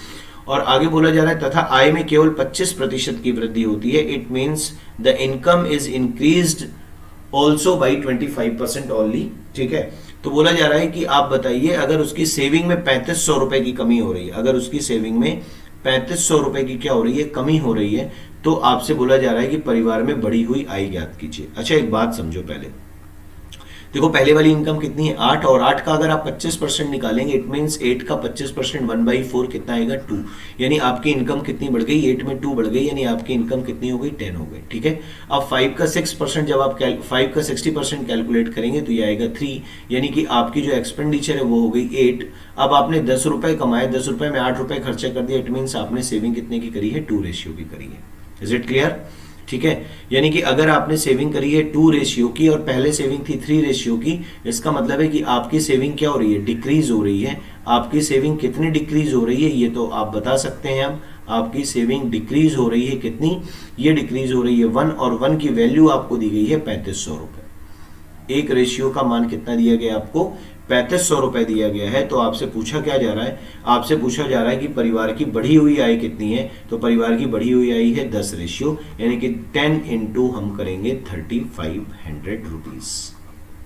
और आगे बोला जा रहा है तथा आय में केवल 25% की वृद्धि होती है, it means the income is increased also by 25% only. ठीक है, तो बोला जा रहा है कि आप बताइए, अगर उसकी सेविंग में 3500 रुपए की कमी हो रही है, अगर उसकी सेविंग में 3500 रुपए की क्या हो रही है? कमी हो रही है, तो आपसे बोला जा रहा है कि परिवार में बढ़ी हुई आय ज्ञात कीजिए। अच्छा एक बात समझो, पहले देखो पहले वाली इनकम कितनी है? 8, और 8 का अगर आप 25% निकालेंगे, इट मीन्स 8 का 25% 1/4 कितना आएगा? 2। यानी आपकी इनकम कितनी बढ़ गई? 8 में 2 बढ़ गई, यानी आपकी इनकम कितनी हो गई? 10 हो गई। ठीक है, अब 5 का 6% जब आप 5 का 60% कैलकुलेट करेंगे तो ये आएगा 3, यानी कि आपकी जो एक्सपेंडिचर है वो हो गई 8। अब आपने 10 रुपए कमाए, 10 रुपए में 8 रुपए खर्चा कर दिया, इट मीन्स आपने सेविंग कितने की करी है? 2 रेशियो की करी है। Is it clear? ठीक है, यानी कि अगर आपने सेविंग करी है 2 रेशियो की और पहले सेविंग थी 3 रेशियो की, इसका मतलब है कि आपकी सेविंग क्या हो रही है? डिक्रीज हो रही है। आपकी सेविंग कितनी डिक्रीज हो रही है ये तो आप बता सकते हैं। अब आपकी सेविंग डिक्रीज हो रही है कितनी? ये डिक्रीज हो रही है 1, और 1 की वैल्यू आपको दी गई है 3500 रुपए। एक रेशियो का मान कितना दिया गया आपको? 3500 रुपए दिया गया है। तो आपसे पूछा क्या जा रहा है? आपसे पूछा जा रहा है कि परिवार की बढ़ी हुई आय कितनी है? तो परिवार की बढ़ी हुई आय है 10 रेशियो, यानी कि 10 इंटू हम करेंगे 3500 रुपीज।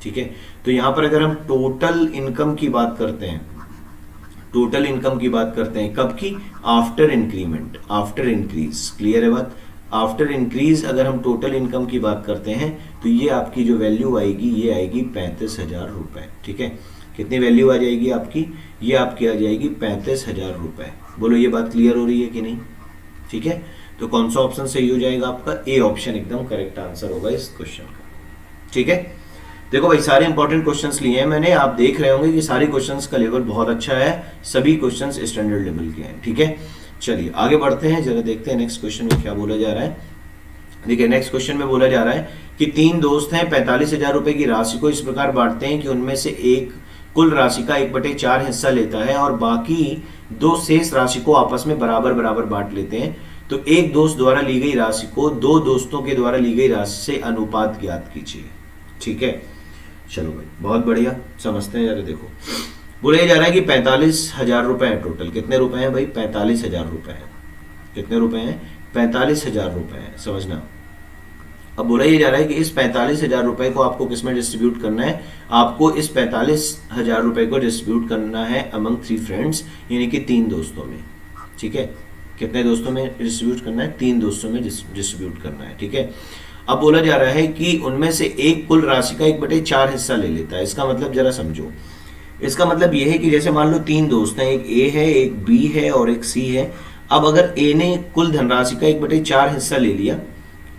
ठीक है, तो यहां पर अगर हम टोटल इनकम की बात करते हैं, टोटल इनकम की बात करते हैं कब की? After increment, after increase. Clear है बात? आफ्टर इंक्रीज अगर हम टोटल इनकम की बात करते हैं तो ये आपकी जो वैल्यू आएगी ये आएगी 35,000 रुपए। ठीक है, कितनी वैल्यू आ जाएगी आपकी? ये आपकी आ जाएगी 35,000 रुपए। बोलो ये बात क्लियर हो रही है कि नहीं? ठीक है, तो कौन सा ऑप्शन सही हो जाएगा आपका? ए ऑप्शन एकदम करेक्ट आंसर होगा इस क्वेश्चन का। ठीक है, देखो भाई सारे इंपॉर्टेंट क्वेश्चंस लिए हैं मैंने, आप देख रहे होंगे कि सारे क्वेश्चंस का लेवल बहुत अच्छा है, सभी क्वेश्चंस स्टैंडर्ड लेवल के हैं। ठीक है, चलिए आगे बढ़ते हैं, जरा देखते हैं नेक्स्ट क्वेश्चन में क्या बोला जा रहा है। देखिए नेक्स्ट क्वेश्चन में बोला जा रहा है कि 3 दोस्त हैं, 45,000 रुपए की राशि को इस प्रकार बांटते हैं कि उनमें से एक कुल राशि का 1/4 हिस्सा लेता है और बाकी 2 शेष राशि को आपस में बराबर बराबर बांट लेते हैं। तो एक दोस्त द्वारा ली गई राशि को 2 दोस्तों के द्वारा ली गई राशि से अनुपात ज्ञात कीजिए। ठीक है, चलो भाई बहुत बढ़िया, समझते हैं जरा। देखो बोला जा रहा है कि 45,000 रुपए है टोटल। कितने रुपए हैं भाई? 45,000 रुपए हैं। कितने रुपए हैं? 45,000 रुपए हैं, समझना। अब बोला ये जा रहा है कि इस 45,000 रुपए को आपको किसमें डिस्ट्रीब्यूट करना है? आपको इस 45,000 रुपए को डिस्ट्रीब्यूट करना है अमंग 3 फ्रेंड्स, यानी कि 3 दोस्तों में। ठीक है, कितने दोस्तों में डिस्ट्रीब्यूट करना है? 3 दोस्तों में डिस्ट्रीब्यूट करना है। ठीक है, अब बोला जा रहा है कि उनमें से एक कुल राशि का 1/4 हिस्सा ले लेता है। इसका मतलब जरा समझो, इसका मतलब यह है कि जैसे मान लो 3 दोस्त हैं, एक ए है, एक बी है और एक सी है। अब अगर ए ने कुल धनराशि का 1/4 हिस्सा ले लिया,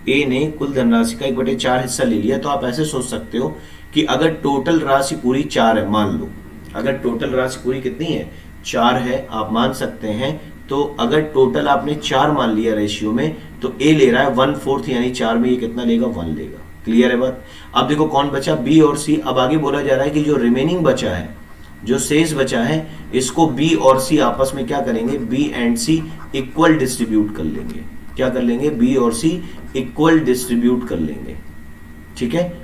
ए ने कुल धनराशि का 1/4 हिस्सा ले लिया, तो आप ऐसे सोच सकते हो कि अगर टोटल राशि पूरी 4 है, मान लो अगर टोटल राशि पूरी कितनी है? 4 है, आप मान सकते हैं। तो अगर टोटल आपने 4 मान लिया रेशियो में, तो ए ले रहा है 1/4, यानी 4 में ये कितना लेगा? 1 लेगा। क्लियर है बात? अब देखो कौन बचा? बी और सी। अब आगे बोला जा रहा है कि जो रिमेनिंग बचा है, जो शेष बचा है, इसको बी और सी आपस में क्या करेंगे? B and C equal distribute कर लेंगे। क्या कर लेंगे? बी और सी इक्वल डिस्ट्रीब्यूट कर लेंगे। ठीक है,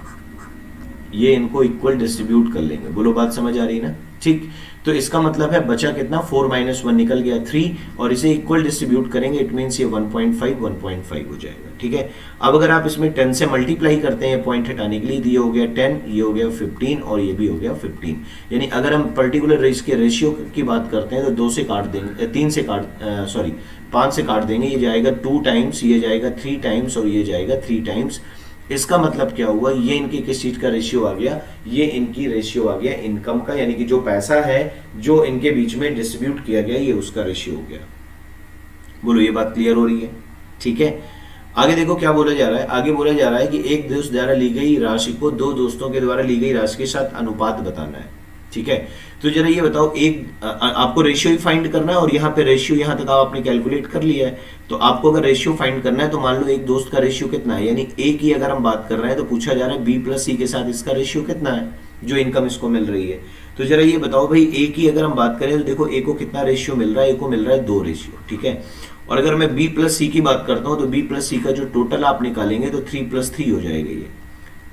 ये इनको इक्वल डिस्ट्रीब्यूट कर लेंगे। बोलो बात समझ आ रही है ना? ठीक, तो इसका मतलब है बचा कितना? 4 - 1 निकल गया 3, और इसे इक्वल डिस्ट्रीब्यूट करेंगे, इट मीन्स ये 1.5 हो जाएगा। ठीक है, अब अगर आप इसमें 10 से मल्टीप्लाई करते हैं पॉइंट हटाने के लिए, ये हो गया 10, ये हो गया 15 और ये भी हो गया 15। यानी अगर हम पर्टिकुलर रेशियो की बात करते हैं तो 2 से काट देंगे, 5 से काट देंगे, ये जाएगा 2 टाइम्स, ये जाएगा 3 टाइम्स और ये जाएगा 3 टाइम्स। इसका मतलब क्या हुआ? ये इनकी किस चीज का रेशियो आ गया? ये इनकी रेशियो आ गया इनकम का, यानी कि जो पैसा है जो इनके बीच में डिस्ट्रीब्यूट किया गया, ये उसका रेशियो हो गया। बोलो ये बात क्लियर हो रही है? ठीक है, आगे देखो क्या बोला जा रहा है। आगे बोला जा रहा है कि एक दोस्त द्वारा ली गई राशि को दो दोस्तों के द्वारा ली गई राशि के साथ अनुपात बताना है। ठीक है, तो जरा ये बताओ, आपको रेशियो ही फाइंड करना है, और यहाँ पे रेशियो यहाँ तक आपने कैलकुलेट कर लिया है। तो आपको अगर रेशियो फाइंड करना है तो मान लो एक दोस्त का रेशियो कितना है, यानी ए की अगर हम बात कर रहे हैं तो पूछा जा रहा है बी प्लस सी के साथ इसका रेशियो कितना है, जो इनकम इसको मिल रही है। तो जरा ये बताओ भाई, ए की अगर हम बात करें तो देखो ए को कितना रेशियो मिल रहा है, ए को मिल रहा है 2 रेशियो। ठीक है, और अगर मैं बी प्लस सी की बात करता हूं तो बी प्लस सी का जो टोटल आप निकालेंगे तो 3+3 हो जाएगा। ये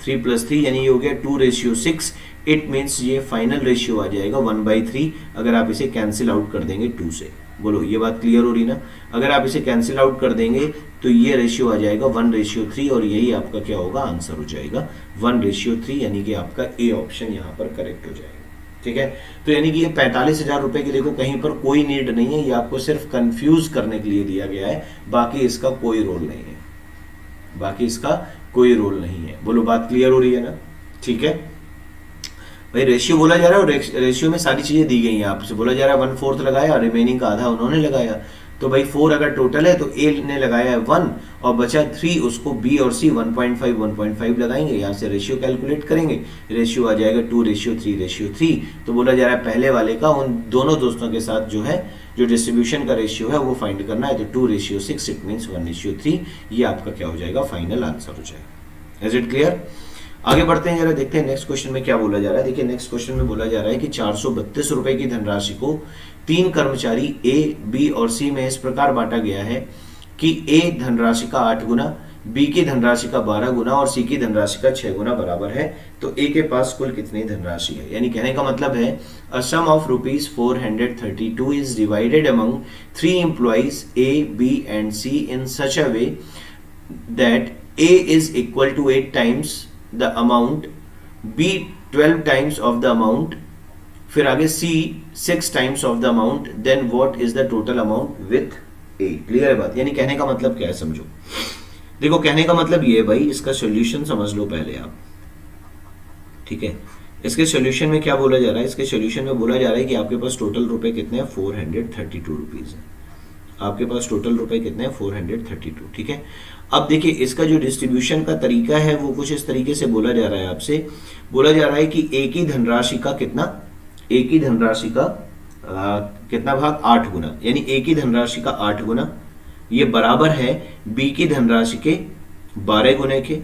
3+3 यानी ये हो गया 2:6। इट मीन्स ये फाइनल रेशियो आ जाएगा 1/3 अगर आप इसे कैंसिल आउट कर देंगे 2 से। बोलो ये बात क्लियर हो रही ना? अगर आप इसे कैंसिल आउट कर देंगे तो ये रेशियो आ जाएगा 1:3, और यही आपका क्या होगा, आंसर हो जाएगा 1:3, यानी कि आपका ए ऑप्शन यहाँ पर करेक्ट हो जाएगा। ठीक है, तो यानी कि ये 45,000 रुपए की देखो कहीं पर कोई नीड नहीं है, ये आपको सिर्फ कंफ्यूज करने के लिए दिया गया है, बाकी इसका कोई रोल नहीं है, बाकी इसका कोई रोल नहीं है। बोलो बात क्लियर हो रही है ना? ठीक है भाई, रेशियो बोला जा रहा है और रेशियो में सारी चीजें दी गई हैं। आपसे बोला जा रहा है 1/4 लगाया, रिमेनिंग का आधा उन्होंने लगाया। तो भाई 4 अगर टोटल है तो ए ने लगाया है 1 और बचा 3, उसको बी और सी 1.5 लगाएंगे, यहाँ से रेशियो कैलकुलेट करेंगे, रेशियो आ जाएगा 2:3:3। तो बोला जा रहा है पहले वाले का उन दोनों दोस्तों के साथ जो है, जो डिस्ट्रीब्यूशन का रेशियो है वो फाइंड करना है। तो 2:6, इट मीन्स 1:3, ये आपका क्या हो जाएगा, फाइनल आंसर हो जाएगा। Is it clear? आगे बढ़ते हैं, जरा देखते हैं नेक्स्ट क्वेश्चन में क्या बोला जा रहा है। देखिए नेक्स्ट क्वेश्चन में बोला जा रहा है कि 432 रुपए की धनराशि को 3 कर्मचारी ए, बी और सी में इस प्रकार बांटा गया है कि ए धनराशि का 8 गुना, बी की धनराशि का 12 गुना और सी की धनराशि का 6 गुना बराबर है। तो ए के पास कुल कितनी धनराशि है? यानी कहने का मतलब है a sum of ₹432 is divided among 3 employees A, B and C in such a way that A is equal to 8 times the amount, B 12 times of the amount, फिर आगे C 6 times of the amount, then what is the total amount with A? Clear है बात? यानी कहने का मतलब क्या है, समझो। देखो कहने का मतलब ये है भाई, इसका सॉल्यूशन समझ लो पहले आप। ठीक है, इसके सॉल्यूशन में क्या बोला जा रहा है? इसके सॉल्यूशन में बोला जा रहा है कि आपके पास टोटल रुपए कितने हैं, 432 रुपीज है। आपके पास टोटल रुपए कितने हैं, 432। ठीक है, अब देखिए इसका जो डिस्ट्रीब्यूशन का तरीका है वो कुछ इस तरीके से बोला जा रहा है आपसे। बोला जा रहा है कि ए की धनराशि का कितना, ए की धनराशि का कितना भाग, 8 गुना, यानी ए की धनराशि का 8 गुना ये बराबर है बी की धनराशि के 12 गुने के।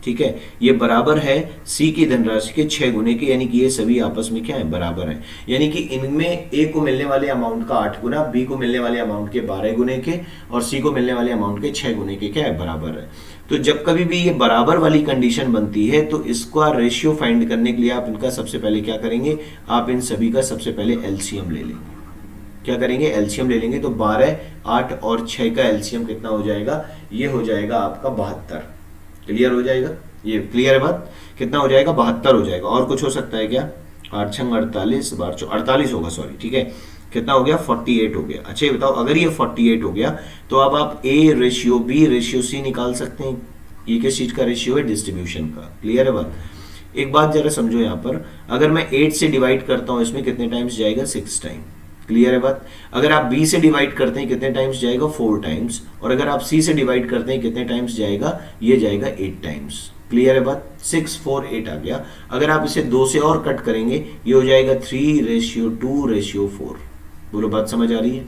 ठीक है, ये बराबर है सी की धनराशि के 6 गुने के, यानी कि ये सभी आपस में क्या है, बराबर है। यानी कि इनमें ए को मिलने वाले अमाउंट का 8 गुना, बी को मिलने वाले अमाउंट के 12 गुने के और सी को मिलने वाले अमाउंट के 6 गुने के क्या है, बराबर है। तो जब कभी भी ये बराबर वाली कंडीशन बनती है तो इसका रेशियो फाइंड करने के लिए आप इनका सबसे पहले क्या करेंगे, आप इन सभी का सबसे पहले एलसीएम ले लेंगे। क्या करेंगे, एलसीएम ले लेंगे। तो 12, 8 और 6 का एलसीएम कितना हो जाएगा, ये हो जाएगा आपका 72। क्लियर हो जाएगा? ये क्लियर है बात? कितना हो जाएगा, 72 हो जाएगा। और कुछ हो सकता है क्या, 8 छंग 48, 48 होगा, सॉरी। ठीक है, कितना हो गया, 48 हो गया। अच्छा ये बताओ, अगर ये 48 हो गया तो अब आप A ratio B ratio C निकाल सकते हैं। ये किस चीज का रेशियो है, डिस्ट्रीब्यूशन का। क्लियर है बात? एक बात जरा समझो यहाँ पर, अगर मैं 8 से डिवाइड करता हूँ इसमें कितने टाइम्स जाएगा, 6 टाइम। क्लियर है बात? अगर आप बी से डिवाइड करते हैं कितने टाइम्स जाएगा, 4 टाइम्स। और अगर आप सी से डिवाइड करते हैं कितने टाइम्स जाएगा, ये जाएगा 8 टाइम्स। क्लियर है बात? 6, 4, 8 आ गया। अगर आप इसे 2 से और कट करेंगे ये हो जाएगा 3:2:4। बोलो बात समझ आ रही है?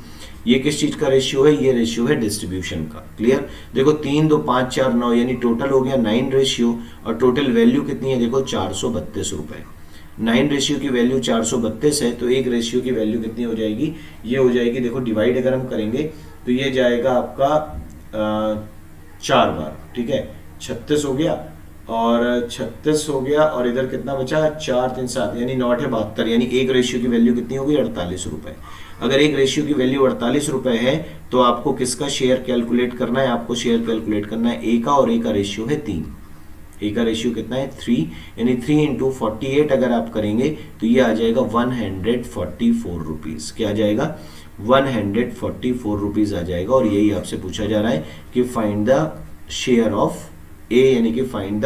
ये किस चीज का रेशियो है, ये रेशियो है डिस्ट्रीब्यूशन का। क्लियर? देखो 3, 2, 5, 4, 9 यानी टोटल हो गया 9 रेशियो, और टोटल वैल्यू कितनी है, देखो 432 रुपए। 9 रेशियो की वैल्यू 432 है, तो एक रेशियो की वैल्यू कितनी हो जाएगी, ये हो जाएगी, देखो डिवाइड अगर हम करेंगे तो ये जाएगा आपका 4 बार। ठीक है, 36 हो गया और 36 हो गया, और इधर कितना बचा, 4, 3, 7 यानी 9 है 72, यानी एक रेशियो की वैल्यू कितनी होगी, 48 रुपए। अगर एक रेशियो की वैल्यू 48 रुपए है तो आपको किसका शेयर कैलकुलेट करना है, आपको शेयर कैलकुलेट करना है ए का, और ए का रेशियो है 3। ए का रेशियो कितना है, 3, यानी 3 × 48 अगर आप करेंगे तो ये आ जाएगा 144 रुपीज। क्या आ जाएगा, 144 रुपीज आ जाएगा। और यही आपसे पूछा जा रहा है कि फाइंड द शेयर ऑफ ए, यानी कि find the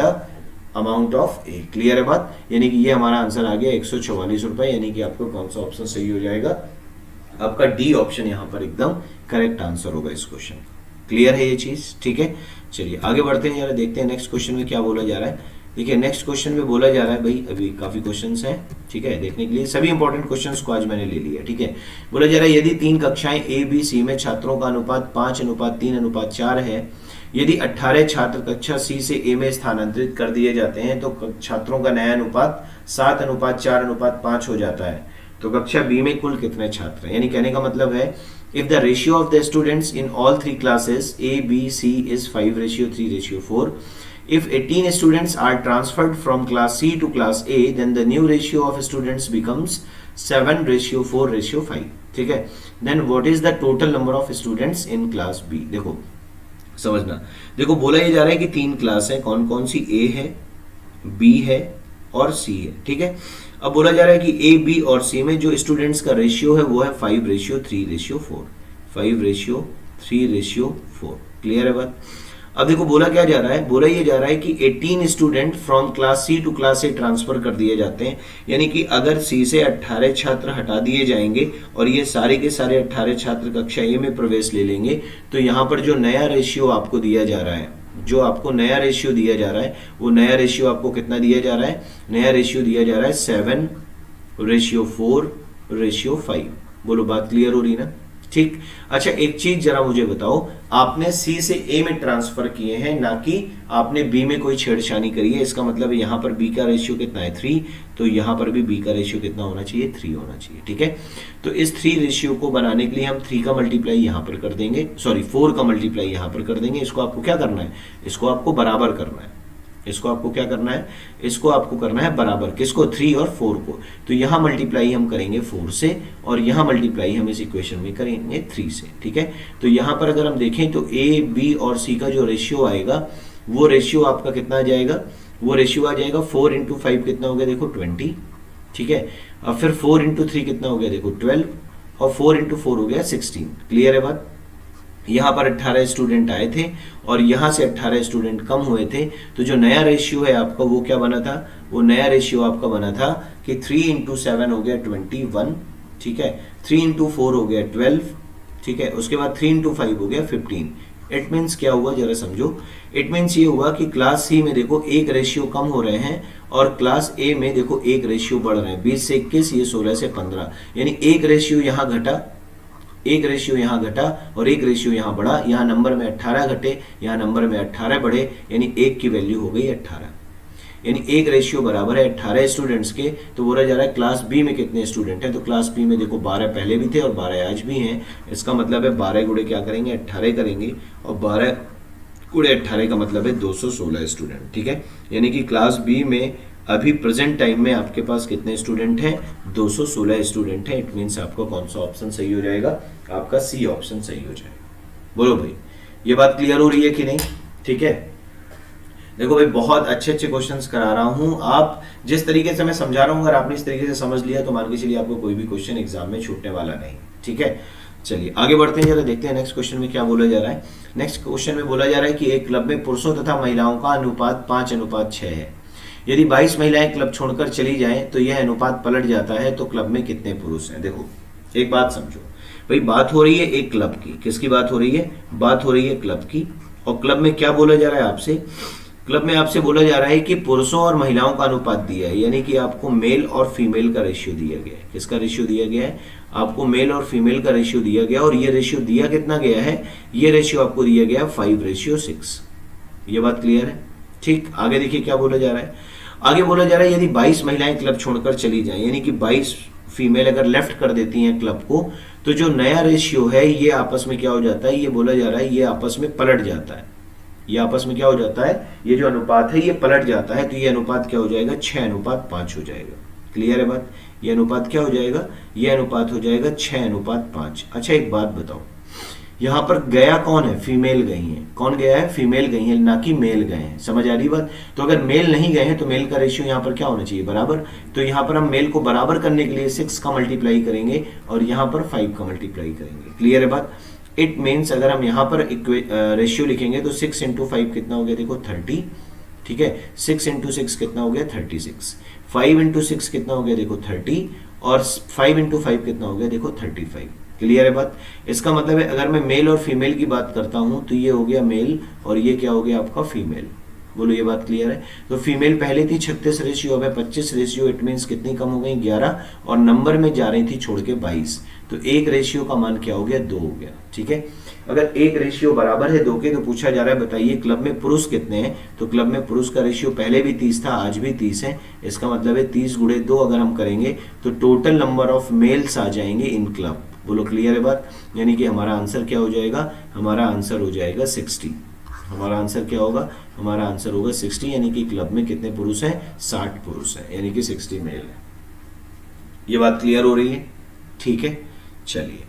amount of A. Clear है बात? यानी कि ये हमारा आंसर आ गया 144 रुपए, यानी कि आपको कौन सा ऑप्शन सही हो जाएगा, आपका डी ऑप्शन यहाँ पर एकदम करेक्ट आंसर होगा इस क्वेश्चन। क्लियर है ये चीज? ठीक है, चलिए आगे बढ़ते हैं, जरा देखते हैं नेक्स्ट क्वेश्चन में क्या बोला जा रहा है। देखिए नेक्स्ट क्वेश्चन में बोला जा रहा है, भाई अभी काफी क्वेश्चंस हैं, ठीक है, देखने के लिए सभी इंपॉर्टेंट क्वेश्चंस को आज मैंने ले लिया। ठीक है, बोला जा रहा है यदि 3 कक्षाएं ए बी सी में छात्रों का अनुपात 5:3:4 है, यदि 18 छात्र कक्षा सी से ए में स्थानांतरित कर दिए जाते हैं तो छात्रों का नया अनुपात 7:4:5 हो जाता है, तो कक्षा बी में कुल कितने छात्र हैं? यानी कहने का मतलब है if the ratio of the students in all 3 classes A, B, C is 5:3:4, if 18 students are transferred from class C to class A, then the new ratio of students becomes 7:4:5. ठीक है, then what is the total number of students in class B? देखो समझना, देखो बोला ये जा रहा है कि 3 क्लास है, कौन कौन सी? A है, B है और C है। ठीक है, अब बोला जा रहा है कि ए बी और सी में जो स्टूडेंट्स का रेशियो है वो है 5:3:4, 5:3:4। क्लियर है बात? अब देखो बोला क्या जा रहा है, बोला ये जा रहा है कि 18 student from class C to class A transfer कर दिए जाते हैं, यानी कि अगर सी से 18 छात्र हटा दिए जाएंगे और ये सारे के सारे 18 छात्र कक्षा ए में प्रवेश ले लेंगे, तो यहाँ पर जो नया रेशियो आपको दिया जा रहा है, जो आपको नया रेशियो दिया जा रहा है, वो नया रेशियो आपको कितना दिया जा रहा है? नया रेशियो दिया जा रहा है 7:4:5। बोलो बात क्लियर हो रही ना? ठीक, अच्छा एक चीज जरा मुझे बताओ, आपने सी से ए में ट्रांसफर किए हैं, ना कि आपने बी में कोई छेड़छानी करी है। इसका मतलब है यहाँ पर बी का रेशियो कितना है? 3, तो यहाँ पर भी बी का रेशियो कितना होना चाहिए? 3 होना चाहिए। ठीक है, तो इस 3 रेशियो को बनाने के लिए हम 3 का मल्टीप्लाई यहाँ पर कर देंगे, सॉरी 4 का मल्टीप्लाई यहाँ पर कर देंगे। इसको आपको क्या करना है? इसको आपको बराबर करना है। इसको आपको क्या करना है? इसको आपको करना है बराबर, किसको? 3 और 4 को। तो यहाँ मल्टीप्लाई हम करेंगे 4 से और यहाँ मल्टीप्लाई हम इस इक्वेशन में करेंगे 3 से। ठीक है, तो यहाँ पर अगर हम देखें तो ए बी और सी का जो रेशियो आएगा, वो रेशियो आपका कितना आ जाएगा? वो रेशियो आ जाएगा 4 × 5 कितना हो गया? देखो 20। ठीक है, और फिर 4 × 3 कितना हो गया? देखो 12, और 4 × 4 हो गया 16। क्लियर है बात? यहाँ पर 18 स्टूडेंट आए थे और यहाँ से 18 स्टूडेंट कम हुए थे, तो जो नया रेशियो है आपका वो क्या बना था? वो नया रेशियो आपका बना था कि 3 × 7 हो गया 21। ठीक है, 3 × 4 हो गया 12। ठीक है, उसके बाद 3 × 5 हो गया 15। इट मीन्स क्या हुआ जरा समझो, इट मीन्स ये हुआ कि क्लास सी में देखो एक रेशियो कम हो रहे हैं और क्लास ए में देखो एक रेशियो बढ़ रहे हैं। 20 से 21, ये 16 से 15, यानी एक रेशियो यहाँ घटा, एक रेशियो यहाँ घटा और एक रेशियो यहाँ बढ़ा। यहाँ नंबर में 18 घटे, यहाँ नंबर में 18 बढ़े, यानी एक की वैल्यू हो गई 18। यानी एक रेशियो बराबर है 18 स्टूडेंट्स के। तो बोला जा रहा है क्लास बी में कितने स्टूडेंट हैं? तो क्लास बी में देखो 12 पहले भी थे और 12 आज भी हैं। इसका मतलब है 12 गुणे क्या करेंगे? 18 करेंगे, और 12 गुणे 18 का मतलब है 216 स्टूडेंट। ठीक है, यानी कि क्लास बी में अभी प्रेजेंट टाइम में आपके पास कितने स्टूडेंट हैं? 216 स्टूडेंट हैं। इट मीन्स आपका कौन सा ऑप्शन सही हो जाएगा? आपका सी ऑप्शन सही हो जाएगा। बोलो भाई, ये बात क्लियर हो रही है कि नहीं? ठीक है, देखो भाई बहुत अच्छे अच्छे क्वेश्चंस करा रहा हूं। आप जिस तरीके से मैं समझा रहा हूं, अगर आपने इस तरीके से समझ लिया तो मान के चलिए आपको कोई भी क्वेश्चन एग्जाम में छूटने वाला नहीं। ठीक है, चलिए आगे बढ़ते हैं, जरा देखते हैं नेक्स्ट क्वेश्चन में क्या बोला जा रहा है। नेक्स्ट क्वेश्चन में बोला जा रहा है कि एक क्लब में पुरुषों तथा महिलाओं का अनुपात 5:6 है। यदि 22 महिलाएं क्लब छोड़कर चली जाएं तो यह अनुपात पलट जाता है, तो क्लब में कितने पुरुष हैं? देखो एक बात समझो भाई, बात हो रही है एक क्लब की। किसकी बात हो रही है? बात हो रही है क्लब की। और क्लब में क्या बोला जा रहा है आपसे? क्लब में आपसे बोला जा रहा है कि पुरुषों और महिलाओं का अनुपात दिया है, यानी कि आपको मेल और फीमेल का रेशियो दिया गया है। किसका रेशियो दिया गया है? आपको मेल और फीमेल का रेशियो दिया गया, और ये रेशियो दिया कितना गया है? ये रेशियो आपको दिया गया 5:6। ये बात क्लियर है? ठीक, आगे देखिए क्या बोला जा रहा है। आगे बोला जा रहा है यदि 22 महिलाएं क्लब छोड़कर चली जाएं, यानी कि 22 फीमेल अगर लेफ्ट कर देती हैं क्लब को, तो जो नया रेशियो है ये आपस में क्या हो जाता है? ये बोला जा रहा है ये आपस में पलट जाता है। ये आपस में क्या हो जाता है? ये जो अनुपात है ये पलट जाता है। तो ये अनुपात क्या हो जाएगा? 6:5 हो जाएगा। क्लियर है बात? ये अनुपात क्या हो जाएगा? ये अनुपात हो जाएगा 6:5। अच्छा एक बात बताओ, यहाँ पर गया कौन है? फीमेल गई है। कौन गया है? फीमेल गई है, ना कि मेल गए हैं। समझ आ रही बात? तो अगर मेल नहीं गए हैं तो मेल का रेशियो यहाँ पर क्या होना चाहिए? बराबर। तो यहाँ पर हम मेल को बराबर करने के लिए 6 का मल्टीप्लाई करेंगे और यहाँ पर 5 का मल्टीप्लाई करेंगे। क्लियर है बात? इट मीन्स अगर हम यहाँ पर रेशियो लिखेंगे तो 6 × 5 कितना हो गया? देखो 30। ठीक है, 6 × 6 कितना हो गया? 36। 5 × 6 कितना हो गया? देखो 30, और 5 × 5 कितना हो गया? देखो 35। क्लियर है बात? इसका मतलब है अगर मैं मेल और फीमेल की बात करता हूं तो ये हो गया मेल और ये क्या हो गया आपका फीमेल। बोलो ये बात क्लियर है? तो फीमेल पहले थी 36 रेशियो, अब है 25 रेशियो। इट मीन्स कितनी कम हो गई? 11, और नंबर में जा रही थी छोड़ के 22। तो एक रेशियो का मान क्या हो गया? 2 हो गया। ठीक है, अगर एक रेशियो बराबर है 2 के तो पूछा जा रहा है बताइए क्लब में पुरुष कितने हैं? तो क्लब में पुरुष का रेशियो पहले भी 30 था, आज भी 30 है। इसका मतलब है 30 गुणे 2 अगर हम करेंगे तो टोटल नंबर ऑफ मेल्स आ जाएंगे इन क्लब। बोलो क्लियर है बात? यानी कि हमारा आंसर क्या हो जाएगा? हमारा आंसर हो जाएगा 60। हमारा आंसर क्या होगा? हमारा आंसर होगा 60, यानी कि क्लब में कितने पुरुष हैं? 60 पुरुष हैं, यानी कि 60 मेल है। ये बात क्लियर हो रही है? ठीक है, चलिए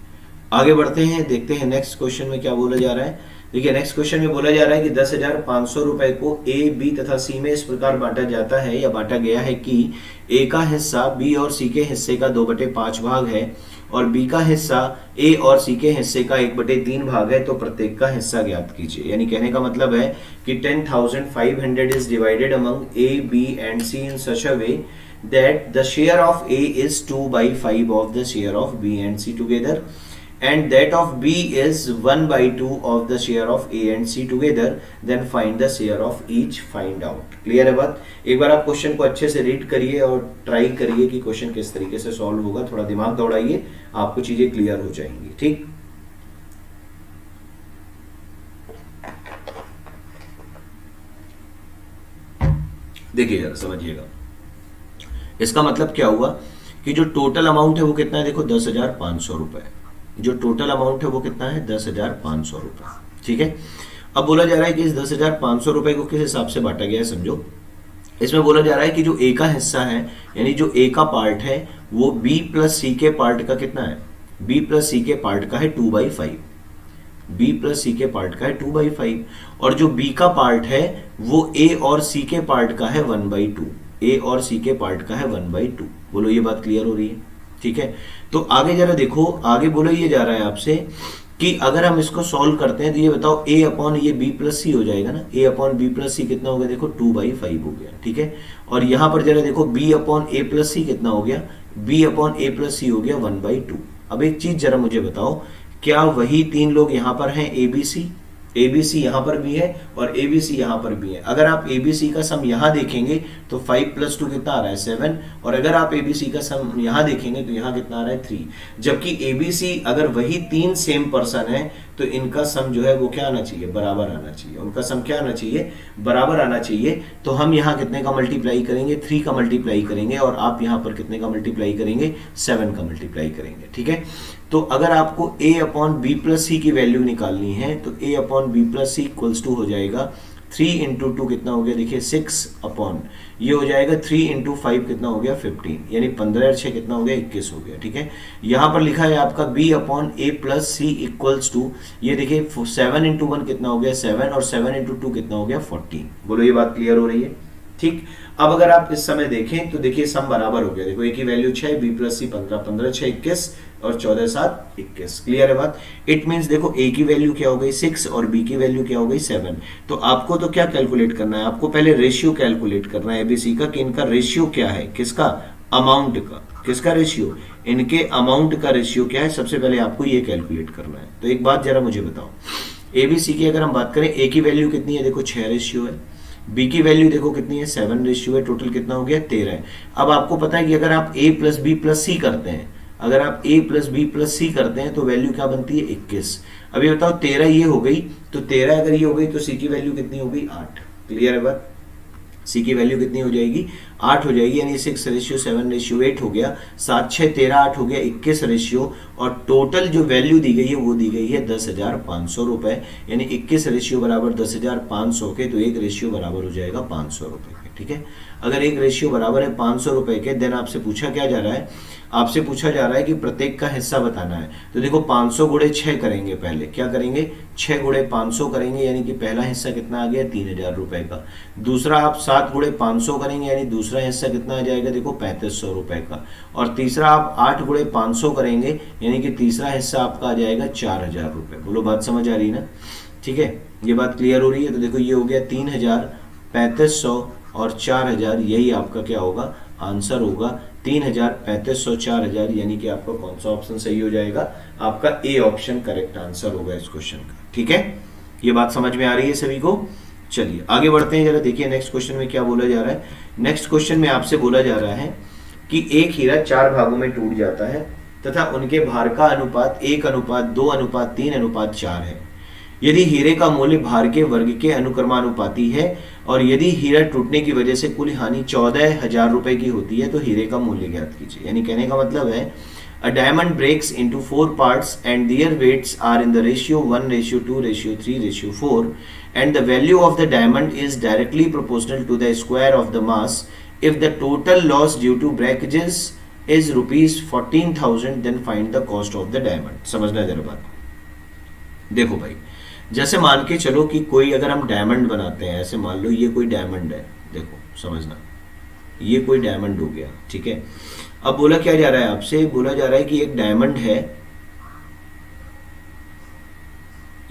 आगे बढ़ते हैं, देखते हैं नेक्स्ट क्वेश्चन में क्या बोला जा रहा है। देखिए नेक्स्ट क्वेश्चन में बोला जा रहा है कि 10,500 रुपए को ए, बी तथा सी में इस प्रकार बांटा जाता है या बांटा गया है कि ए का हिस्सा बी और सी के हिस्से का 2/5 भाग है और बी का हिस्सा ए और सी के हिस्से का 1/3 भाग है, तो प्रत्येक का हिस्सा ज्ञात कीजिए। यानी कहने का मतलब है कि 10,500 is divided among A, B and C in such a way that the share of A is 2/5 of the share of B and C together, and that of B is 1/2 of the share of A and C together. Then find the share of each. Find out. Clear है बात? एक बार आप question को अच्छे से read करिए और try करिए कि क्वेश्चन किस तरीके से सॉल्व होगा। थोड़ा दिमाग दौड़ाइए, आपको चीजें क्लियर हो जाएंगी। ठीक, देखिए जरा समझिएगा। इसका मतलब क्या हुआ कि जो टोटल अमाउंट है वो कितना है? देखो 10,500 रुपए। जो टोटल अमाउंट है वो कितना है? 10,500 रुपए। ठीक है, अब बोला जा रहा है कि इस 10,500 रुपए को किस हिसाब से बांटा गया है, समझो। इसमें बोला जा रहा है कि जो ए का हिस्सा है, यानी जो ए का पार्ट है वो बी प्लस सी के पार्ट का कितना है? बी प्लस सी के पार्ट का है 2/5। बी प्लस सी के पार्ट का है 2/5, और जो बी का पार्ट है वो ए और सी के पार्ट का है 1/2। ए और सी के पार्ट का है 1/2। बोलो ये बात क्लियर हो रही है? ठीक है, तो आगे जरा देखो, आगे बोलो ये जा रहा है आपसे कि अगर हम इसको सॉल्व करते हैं तो ये बताओ ए अपॉन ये बी प्लस सी हो जाएगा ना। ए अपॉन बी प्लस सी कितना हो गया? देखो 2/5 हो गया। ठीक है, और यहां पर जरा देखो बी अपॉन ए प्लस सी कितना हो गया? बी अपॉन ए प्लस सी हो गया 1/2। अब एक चीज जरा मुझे बताओ, क्या वही 3 लोग यहां पर हैं? एबीसी, एबीसी यहां पर भी है और एबीसी यहां पर भी है। अगर आप एबीसी का सम यहां देखेंगे तो 5 + 2 कितना आ रहा है? 7, और अगर आप एबीसी का सम यहां देखेंगे तो यहां कितना आ रहा है? 3। जबकि एबीसी अगर वही 3 सेम पर्सन है तो इनका सम जो है वो क्या आना चाहिए? बराबर आना चाहिए। उनका सम क्या आना चाहिए? बराबर आना चाहिए। तो हम यहाँ कितने का मल्टीप्लाई करेंगे? 3 का मल्टीप्लाई करेंगे, और आप यहाँ पर कितने का मल्टीप्लाई करेंगे? 7 का मल्टीप्लाई करेंगे। ठीक है, तो अगर आपको a upon B plus C की वैल्यू निकालनी है तो a upon B plus C equals to हो जाएगा 3 × 2 कितना हो गया? देखिए 6 अपॉन ये हो जाएगा 3 × 5 कितना हो गया? 15, यानी 15 और 6 कितना हो गया? 21 हो गया। ठीक है, यहां पर लिखा है आपका b upon a plus C equals to, ये देखिए 7 × 1 कितना हो गया? 7, और 7 × 2 कितना हो गया? 14। बोलो ये बात क्लियर हो रही है? ठीक, अब अगर आप इस समय देखें तो देखिए सम बराबर हो गया। देखो एक ही वैल्यू 6, बी प्लस सी 15, 15 6 21 और 14 7 21। क्लियर है बात? इट मींस देखो ए की वैल्यू क्या हो गई? 6 और बी की वैल्यू क्या हो गई? 7। तो आपको तो क्या कैलकुलेट करना है? आपको पहले रेशियो कैलकुलेट करना है एबीसी का, कि इनका रेशियो क्या है? किसका? अमाउंट का। किसका रेशियो? इनके अमाउंट का रेशियो क्या है? सबसे पहले आपको ये कैलकुलेट करना है। तो एक बात जरा मुझे बताओ, एबीसी की अगर हम बात करें, ए की वैल्यू कितनी है? देखो 6 रेशियो है। बी की वैल्यू देखो कितनी है? 7 रेशियो है। टोटल कितना हो गया? 13 है। अब आपको पता है कि अगर आप a प्लस बी प्लस सी करते हैं, अगर आप a प्लस बी प्लस सी करते हैं तो वैल्यू क्या बनती है? 21। अब ये बताओ 13 ये हो गई, तो 13 अगर ये हो गई तो सी की वैल्यू कितनी हो गई? 8। क्लियर है बात? सी की वैल्यू कितनी हो जाएगी? 8 हो जाएगी, यानी 6 रेशियो 7 रेशियो 8 हो गया। 7 6 13 8 हो गया 21 रेशियो, और टोटल जो वैल्यू दी गई है वो दी गई है 10,500 रुपए, यानी 21 रेशियो बराबर 10,500 के, तो एक रेशियो बराबर हो जाएगा 500 रुपए के। ठीक है, अगर एक रेशियो बराबर है 500 रुपए के, देन आपसे पूछा क्या जा रहा है? आपसे पूछा जा रहा है कि प्रत्येक का हिस्सा बताना है। तो देखो 500 गुणे 6 करेंगे, पहले क्या करेंगे? 6 गुणे 500 करेंगे, यानी कि पहला हिस्सा कितना आ गया? 3,000 रुपए का। दूसरा आप 7 गुणे 500 करेंगे, यानी दूसरा हिस्सा कितना आ जाएगा? देखो 3500 रुपए का। और तीसरा आप 8 गुणे 500 करेंगे, यानी कि तीसरा हिस्सा आपका आ जाएगा 4,000 रुपए। बोलो बात समझ आ रही ना? ठीक है, ये बात क्लियर हो रही है? तो देखो ये हो गया 3,000, 3500 और 4,000, यही आपका क्या होगा? आंसर होगा 3000, 3500, 4000, यानी कि आपका कौन सा ऑप्शन सही हो जाएगा? आपका ए ऑप्शन करेक्ट आंसर होगा इस क्वेश्चन का। ठीक है, ये बात समझ में आ रही है सभी को? चलिए आगे बढ़ते हैं, जरा देखिए नेक्स्ट क्वेश्चन में क्या बोला जा रहा है। नेक्स्ट क्वेश्चन में आपसे बोला जा रहा है कि एक हीरा 4 भागों में टूट जाता है तथा उनके भार का अनुपात 1:2:3:4 है। यदि हीरे का मूल्य भार के वर्ग के अनुक्रमानुपाती है और यदि हीरा टूटने की वजह से कुल हानि 14,000 रुपए की होती है तो हीरे का मूल्य ज्ञात कीजिए। यानी कहने का मतलब है a diamond breaks into 4 parts and their weights are in the ratio 1:2:3:4 and the value of the diamond is directly proportional to the square of the mass. If the total loss due to breakages is rupees 14,000 then find the cost of the diamond. समझना जरा बात। देखो भाई, जैसे मान के चलो कि कोई अगर हम डायमंड बनाते हैं, ऐसे मान लो ये कोई डायमंड है, देखो समझना, ये कोई डायमंड हो गया। ठीक है, अब बोला क्या जा रहा है आपसे? बोला जा रहा है कि एक डायमंड है,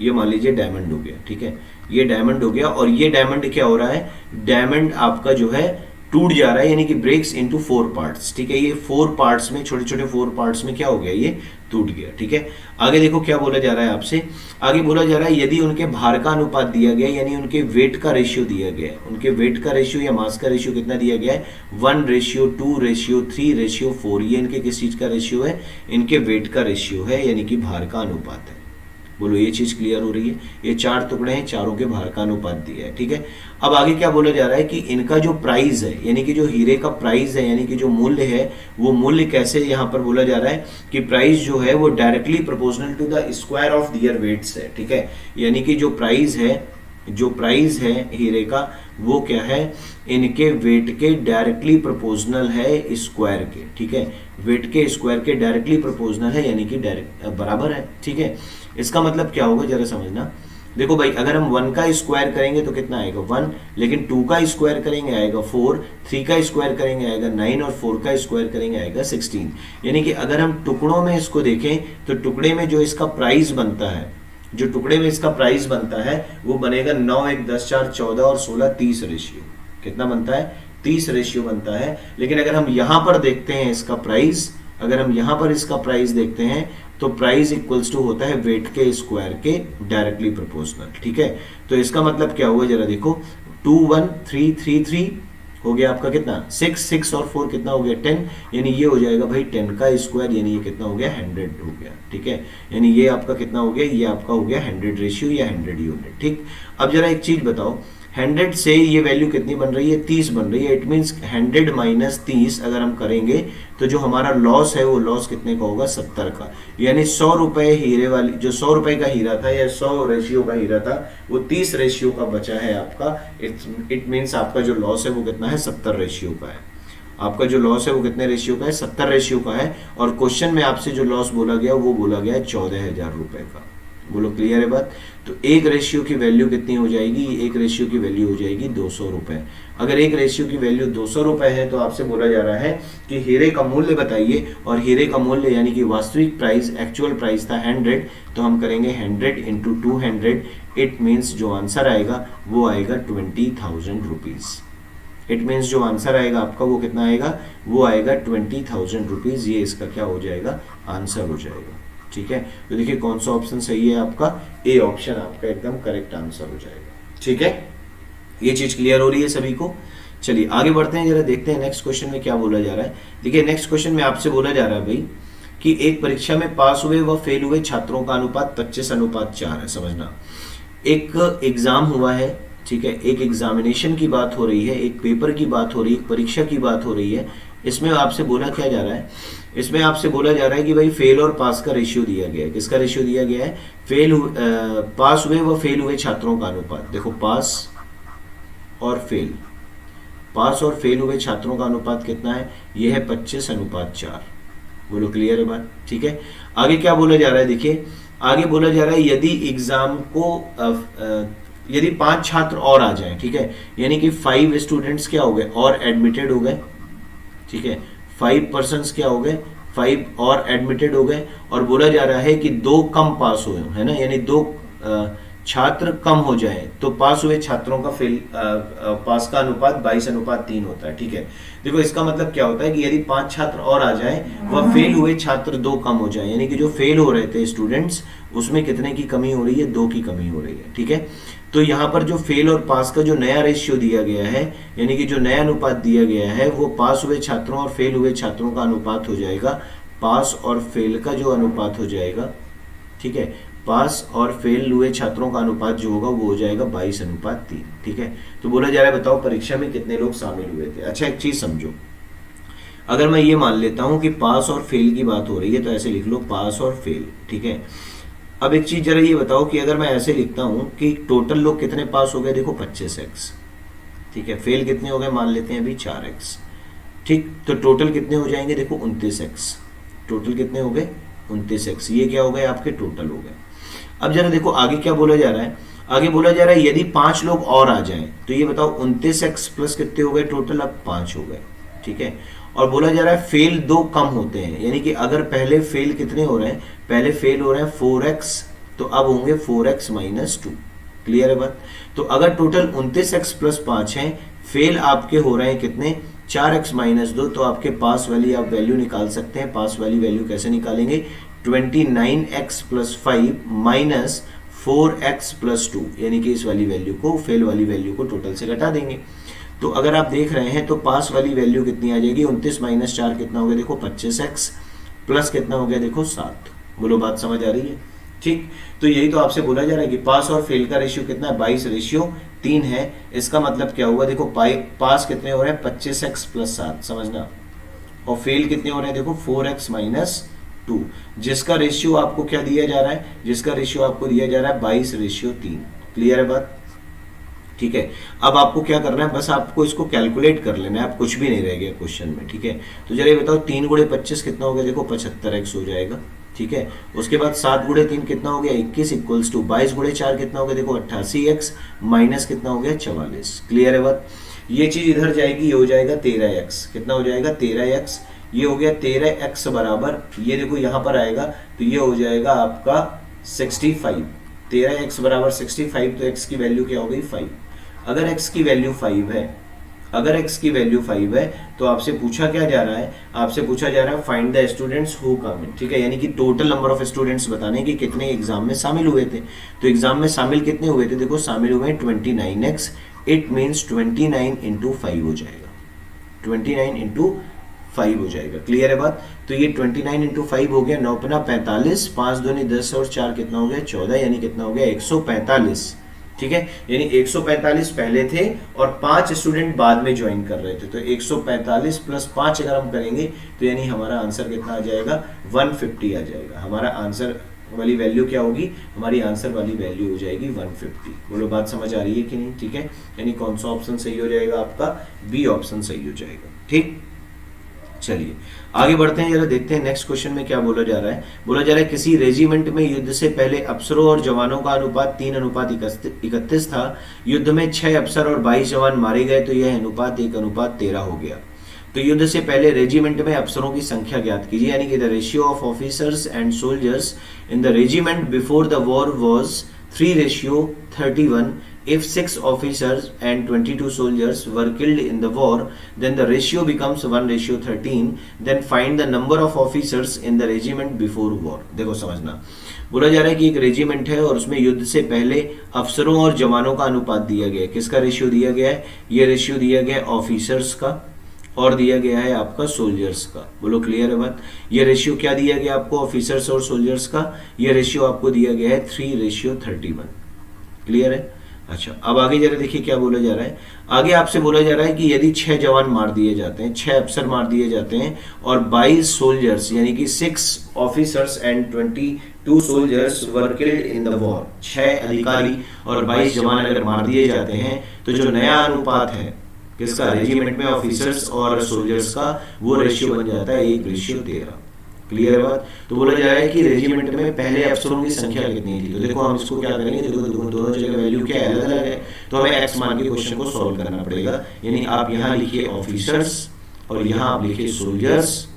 ये मान लीजिए डायमंड हो गया। ठीक है, ये डायमंड हो गया और ये डायमंड क्या हो रहा है? डायमंड आपका जो है टूट जा रहा है, यानी कि ब्रेक्स इनटू 4 पार्ट्स। ठीक है, ये 4 पार्ट्स में, छोटे छोटे 4 पार्ट्स में क्या हो गया? ये टूट गया। ठीक है, आगे देखो क्या बोला जा रहा है आपसे। आगे बोला जा रहा है यदि उनके भार का अनुपात दिया गया, यानी उनके वेट का रेशियो दिया गया है, उनके वेट का रेशियो या मास का रेशियो कितना दिया गया है? 1:2:3:4। ये इनके किस चीज का रेशियो है? इनके वेट का रेशियो है, यानी कि भार का अनुपात है। बोलो ये चीज क्लियर हो रही है? ये 4 टुकड़े हैं, चारों के भार का अनुपात दिया है। ठीक है, अब आगे क्या बोला जा रहा है कि इनका जो प्राइस है, यानी कि जो हीरे का प्राइस है, यानी कि जो मूल्य है, वो मूल्य कैसे यहां पर बोला जा रहा है कि प्राइस जो है वो directly proportional to the square of their weights है। ठीक है, यानी कि जो प्राइस है हीरे का वो क्या है? इनके वेट के डायरेक्टली प्रोपोर्शनल है स्क्वायर के। ठीक है, वेट के स्क्वायर के डायरेक्टली प्रोपोर्शनल है, यानी कि डायरेक्ट बराबर है। ठीक है, इसका मतलब क्या होगा जरा समझना। देखो भाई, अगर हम 1 का स्क्वायर करेंगे तो कितना आएगा? 1, लेकिन 2 का स्क्वायर करेंगे आएगा 4, 3 का स्क्वायर करेंगे आएगा 9 और 4 का स्क्वायर करेंगे आएगा 16। यानी कि अगर हम टुकड़ों में इसको देखें तो टुकड़े में जो इसका प्राइस बनता है, जो टुकड़े में इसका प्राइस बनता है वो बनेगा 9, 1, 10, 4, 14 और 16, 30 रेशियो। कितना बनता है? 30 रेशियो बनता है। लेकिन अगर हम यहां पर देखते हैं इसका प्राइस, अगर हम यहां पर इसका प्राइस देखते हैं तो प्राइस इक्वल्स टू होता है वेट के स्क्वायर के डायरेक्टली प्रोपोर्शनल। ठीक है, तो इसका मतलब क्या हुआ जरा देखो, 2, 1, 3, 3, 3 हो गया आपका कितना? 6, 6 और 4 कितना हो गया? 10। यानी ये हो जाएगा भाई 10 का स्क्वायर, यानी ये कितना हो गया? 100 हो गया। ठीक है, यानी ये आपका कितना हो गया? ये आपका हो गया 100 रेशियो या 100 यूनिट। ठीक, अब जरा एक चीज बताओ, 100 से ये वैल्यू कितनी बन रही है? 30 बन रही है। इट मीन्स 100 माइनस 30 अगर हम करेंगे तो जो हमारा लॉस है वो लॉस कितने का होगा? 70 का। यानी 100 रुपए हीरे वाली, जो 100 रुपए का हीरा था या 100 रेशियो का हीरा था, वो 30 रेशियो का बचा है आपका। इट मीन्स आपका जो लॉस है वो कितना है? 70 रेशियो का है। आपका जो लॉस है वो कितने रेशियो का है? 70 रेशियो का है। और क्वेश्चन में आपसे जो लॉस बोला गया वो बोला गया है 14,000 रुपए का। बोलो क्लियर है बात? तो एक रेशियो की वैल्यू कितनी हो जाएगी? एक रेशियो की वैल्यू हो जाएगी 200 रुपए। अगर एक रेशियो की वैल्यू 200 रुपए है तो आपसे बोला जा रहा है कि हीरे का मूल्य बताइए, और हीरे का मूल्य यानी कि वास्तविक प्राइस, एक्चुअल प्राइस था 100, तो हम करेंगे 100 इंटू 200। इट मीन्स जो आंसर आएगा वो आएगा 20,000 रुपीज। इट मीन्स जो आंसर आएगा आपका वो कितना आएगा? वो आएगा 20,000 रुपीज। ये इसका क्या हो जाएगा? आंसर हो जाएगा। ठीक है, तो देखिए कौन सा ऑप्शन सही है आपका? ए ऑप्शन आपका एकदम करेक्ट आंसर हो जाएगा। ठीक है, ये चीज क्लियर हो रही है सभी को? चलिए आगे बढ़ते हैं, जरा देखते हैं नेक्स्ट क्वेश्चन में क्या बोला जा रहा है। देखिए नेक्स्ट क्वेश्चन में आपसे बोला जा रहा है भाई कि एक परीक्षा में पास हुए व फेल हुए छात्रों का अनुपात 25:4 है। समझना, एक एग्जाम हुआ है, ठीक है, एक एग्जामिनेशन की बात हो रही है, एक पेपर की बात हो रही है, एक परीक्षा की बात हो रही है। इसमें आपसे बोला क्या जा रहा है? इसमें आपसे बोला जा रहा है कि भाई फेल और पास का रेशियो दिया गया है। किसका रेशियो दिया गया है? पास हुए व फेल हुए छात्रों का अनुपात। देखो पास और फेल, पास और फेल हुए छात्रों का अनुपात कितना है? यह है 25:4। बोलो क्लियर है बात? ठीक है, आगे क्या बोला जा रहा है? देखिए आगे बोला जा रहा है यदि एग्जाम को यदि 5 छात्र और आ जाएं, ठीक है, यानी कि 5 स्टूडेंट्स क्या हो गए? और एडमिटेड हो गए। ठीक है, 5 पर्सन्स क्या हो गए? 5 और एडमिटेड हो गए। और बोला जा रहा है कि 2 कम पास हुए, है ना, यानी 2 छात्र कम हो जाए तो पास हुए छात्रों का पास का अनुपात 22:3 होता है। ठीक है, देखो इसका मतलब क्या होता है कि यदि 5 छात्र और आ जाए वह फेल हुए छात्र 2 कम हो जाए, यानी कि जो फेल हो रहे थे स्टूडेंट्स उसमें कितने की कमी हो रही है, 2 की कमी हो रही है। ठीक है, तो यहाँ पर जो फेल और पास का जो नया रेशियो दिया गया है, यानी कि जो नया अनुपात दिया गया है वो पास हुए छात्रों और फेल हुए छात्रों का अनुपात हो जाएगा। पास और फेल का जो अनुपात हो जाएगा, ठीक है, पास और फेल हुए छात्रों का अनुपात जो होगा वो हो जाएगा 22:3। ठीक है, तो बोला जा रहा है बताओ परीक्षा में कितने लोग शामिल हुए थे। अच्छा एक चीज समझो, अगर मैं ये मान लेता हूं कि पास और फेल की बात हो रही है तो ऐसे लिख लो पास और फेल। ठीक है, अब एक चीज जरा ये बताओ कि अगर मैं ऐसे लिखता हूं कि टोटल लोग कितने पास हो गए, देखो 25x। ठीक है, फेल कितने हो गए मान लेते हैं अभी 4x। ठीक, तो टोटल कितने हो जाएंगे, देखो 29x। टोटल कितने हो गए, 29x। ये क्या हो गए, आपके टोटल हो गए। अब जरा देखो आगे क्या बोला जा रहा है, आगे बोला जा रहा है यदि 5 लोग और आ जाएं तो ये बताओ 29x प्लस कितने हो गए टोटल, अब 5 हो गए। ठीक है, और बोला जा रहा है फेल 2 कम होते हैं, यानी कि अगर पहले फेल कितने हो रहे हैं, पहले फेल हो रहे हैं 4x, तो अब होंगे 4x - 2। क्लियर है बात। तो अगर टोटल 29x प्लस 5 है, फेल आपके हो रहे हैं कितने, 4x - 2, तो आपके पास वाली आप वैल्यू निकाल सकते हैं। पास वाली वैल्यू कैसे निकालेंगे, 29x + 5 - 4x + 2, यानी कि इस वाली वैल्यू को, फेल वाली वैल्यू को टोटल से घटा देंगे। तो अगर आप देख रहे हैं तो पास वाली वैल्यू कितनी आ जाएगी, 29 - 4 कितना हो गया, देखो 25x प्लस कितना हो गया, देखो 7। बोलो बात समझ आ रही है। ठीक, तो यही तो आपसे बोला जा रहा है कि पास और फेल का रेशियो कितना है, 22:3 है। इसका मतलब क्या हुआ, देखो पास कितने हो रहे हैं, 25x + 7 समझना, और फेल कितने हो रहे हैं, देखो 4x - 2, जिसका रेशियो आपको क्या दिया जा रहा है, जिसका रेशियो आपको दिया जा रहा है 22:3। क्लियर है बात। ठीक है, अब आपको क्या करना है, बस आपको इसको कैलकुलेट कर लेना है, आप कुछ भी नहीं रह गया क्वेश्चन में। ठीक है, तो जरा ये बताओ 3 × 25 कितना हो गया, देखो 75x हो जाएगा। ठीक है, उसके बाद 7 × 3 कितना हो गया, 21 = 22 × 4 कितना हो गया, देखो 88x माइनस कितना हो गया, 44। क्लियर है बात। ये चीज इधर जाएगी, ये हो जाएगा 13x, कितना हो जाएगा 13x, ये हो गया 13x बराबर, ये देखो यहां पर आएगा तो ये हो जाएगा आपका 65। 13x बराबर 65, तो x की वैल्यू क्या हो गई, 5। अगर x की वैल्यू 5 है, अगर x की वैल्यू 5 है तो आपसे पूछा क्या जा रहा है, आपसे पूछा जा रहा है find the students who come in. ठीक है, यानी कि टोटल नंबर ऑफ स्टूडेंट्स बताने कि कितने एग्जाम में शामिल हुए थे। तो एग्जाम में शामिल कितने हुए थे, देखो शामिल हुए 29x, इट मीन्स 29 × 5 हो जाएगा, 29 × 5 हो जाएगा। क्लियर है बात। तो ये 29 × 5 हो गया, 9 × 45, 5 दूनी 10 और 4 कितना हो गया, 14, यानी कितना हो गया 145। ठीक है, यानी 145 पहले थे और 5 स्टूडेंट बाद में ज्वाइन कर रहे थे, तो 145 + 5 अगर हम करेंगे तो यानी हमारा आंसर कितना आ जाएगा, 150 आ जाएगा। हमारा आंसर वाली वैल्यू क्या होगी, हमारी आंसर वाली वैल्यू हो जाएगी 150। बोलो बात समझ आ रही है कि नहीं। ठीक है, यानी कौन सा ऑप्शन सही हो जाएगा आपका, बी ऑप्शन सही हो जाएगा। ठीक, चलिए आगे बढ़ते हैं, जरा देखते हैं नेक्स्ट क्वेश्चन में क्या बोला जा रहा है। बोला जा रहा है किसी रेजिमेंट में युद्ध से पहले अफसरों और जवानों का अनुपात 3:31 था। युद्ध में 6 अफसर और 22 जवान मारे गए तो यह अनुपात 1:13 हो गया। तो युद्ध से पहले रेजिमेंट में अफसरों की संख्या ज्ञात कीजिए, यानी कि the ratio of officers and soldiers in the regiment before the war was 3:31. If 6 officers and 22 soldiers were killed in the war, then the ratio becomes 1:13. Then find the number of officers in the regiment before war. देखो समझना, बोला जा रहा है कि एक regiment है और उसमें युद्ध से पहले अफसरों और जवानों का अनुपात दिया गया है। किसका रेशियो दिया गया है, ये रेशियो दिया गया है ऑफिसर्स का और दिया गया है आपका सोल्जर्स का। बोलो क्लियर है बात। ये रेशियो क्या दिया गया आपको, ऑफिसर्स और सोल्जर्स का, ये रेशियो आपको दिया गया है 3:31। क्लियर है। अच्छा, अब आगे जरा देखिए क्या बोला जा रहा है। आगे आपसे बोला जा रहा है कि यदि 6 जवान मार दिए जाते हैं, 6 अफसर मार दिए जाते हैं और 22 सोल्जर्स यानी कि 6 officers and 22 soldiers were killed in the war, 6 अधिकारी और 22 जवान अगर मार दिए जाते हैं तो जो नया अनुपात है किसका, रेजिमेंट में ऑफिसर्स और सोल्जर्स का, वो रेशियो बन जाता है 1:13। क्लियर है बात। तो बोला जा रहा है कि रेजिमेंट में पहले अफसरों की संख्या कितनी थी। तो देखो हम इसको क्या करेंगे, देखो दोनों जगह वैल्यू क्या अलग अलग है, तो हमें एक्स मान के क्वेश्चन को सॉल्व करना पड़ेगा। यानी आप यहाँ लिखिए ऑफिसर्स और यहाँ आप लिखिए सोल्जर्स।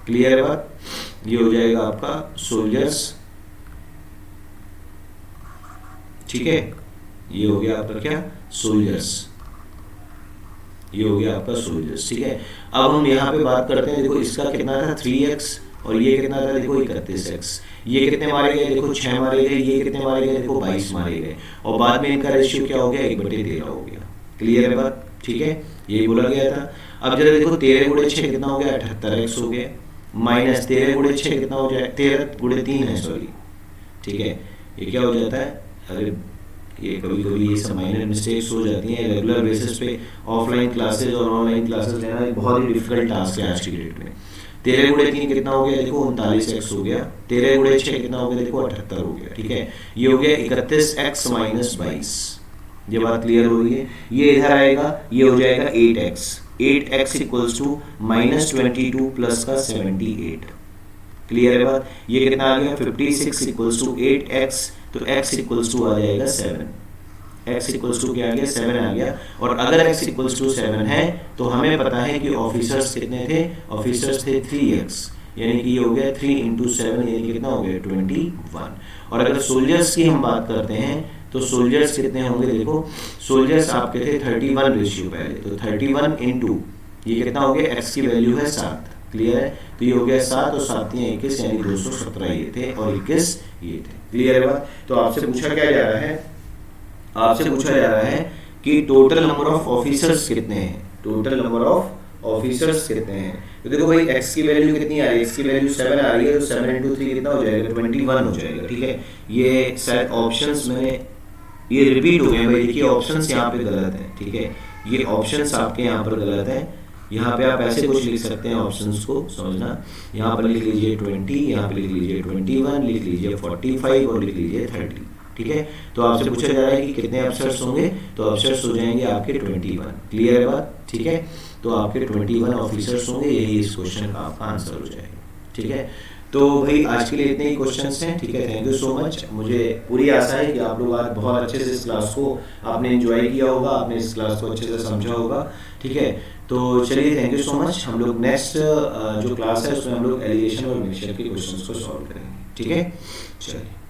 क्लियर है बात। ये हो जाएगा आपका सोल्जर्स ठीक है, ये हो गया आपका क्या, सोल्जर्स, ये हो गया आपका सोल्जर्स। ठीक है, अब हम यहाँ पे बात करते हैं, देखो इसका कितना था 3x और ये कितना था, देखो 31x। ये कितने मारे गए, देखो 6 मारे गए, ये कितने मारे गए, देखो 22 मारे गए, और बाद में इनका रेशियो क्या हो गया, 1/13 हो गया। क्लियर है बात, ठीक है, यही बोला गया था। अब जरा देखो 13 गुणे 6 कितना हो गया, 78x हो गया, माइनस 13 गुणे 6 कितना हो जाए, 13 गुणे 3 है, सॉरी, ठीक है, ये क्या हो जाता है, अरे ये कभी कभी ये सब माइनर मिस्टेक्स हो जाती हैं रेगुलर बेसिस पे। ऑफलाइन क्लासेस और ऑनलाइन क्लासेस लेना एक बहुत ही डिफिकल्ट टास्क है आज की डेट में। 13 गुणे 3 कितना हो गया, देखो 39x हो गया, 13 गुणे 6 कितना हो गया, देखो 78 हो गया। ठीक है, ये हो गया 31x माइनस 22। ये बात क्लियर हो रही है, ये इधर आएगा, ये हो जाएगा 8x, 8x equals to minus 22 plus का 78। क्लियर है बात, ये कितना आ गया 56 इक्वल्स टू 8x, तो x इक्वल्स टू आ जाएगा 7, x इक्वल्स टू क्या आ गया 7 आ गया। और अगर x इक्वल्स टू 7 है तो हमें पता है कि ऑफिसर्स कितने थे, ऑफिसर्स थे 3x, यानी कि ये हो गया 3 इंटू 7, यानी कितना हो गया 21। और अगर सोल्जर्स की हम बात करते हैं तो सोल्जर्स कितने होंगे, देखो सोल्जर्स आपके थे 31 रेशियो पहले, तो 31 इंटू ये कितना हो गया, x की वैल्यू है 7। क्लियर है, तो ये हो गया 7 और 7 21, यानी 217 ये थे और 21 ये थे। क्लियर है बात, तो आपसे पूछा क्या जा रहा है, आपसे पूछा जा रहा है कि टोटल नंबर ऑफ ऑफिसर्स कितने हैं, टोटल नंबर ऑफ ऑफिसर्स कितने हैं। तो देखो भाई x की वैल्यू कितनी आ रही है, x की वैल्यू 7 आ रही है, तो 7 इंटू 3 कितना हो जाएगा 21 हो जाएगा। ठीक है, ये शायद ऑप्शंस में ये रिपीट हो गए भाई, देखिए ऑप्शंस यहाँ पे गलत है। ठीक है, ये ऑप्शंस आपके यहाँ पर गलत है, यहाँ पे आप ऐसे कुछ लिख सकते हैं, ऑप्शंस को समझना, यहाँ पर लिख लीजिए 20, यहाँ पे लिख लीजिए 21, लिख लीजिए 45 और लिख लीजिए 30। ठीक है, तो आपसे पूछा जा रहा है कि कितने अफसर्स होंगे, तो अफसर्स हो जाएंगे आपके 21। क्लियर है बात, ठीक है, तो आपके 21 ऑफिसर्स होंगे, यही इस क्वेश्चन का आपका आंसर हो जाएगा। ठीक है, तो भाई आज के लिए इतने ही क्वेश्चंस हैं। ठीक है, थैंक यू सो मच। मुझे पूरी आशा है कि आप लोग आज बहुत अच्छे से इस क्लास को आपने एंजॉय किया होगा, आपने इस क्लास को अच्छे से समझा होगा। ठीक है, तो चलिए थैंक यू सो मच। हम लोग नेक्स्ट जो क्लास है उसमें हम लोग एलिगेशन और मिक्सचर के क्वेश्चंस को सॉल्व करेंगे। ठीक है, चलिए।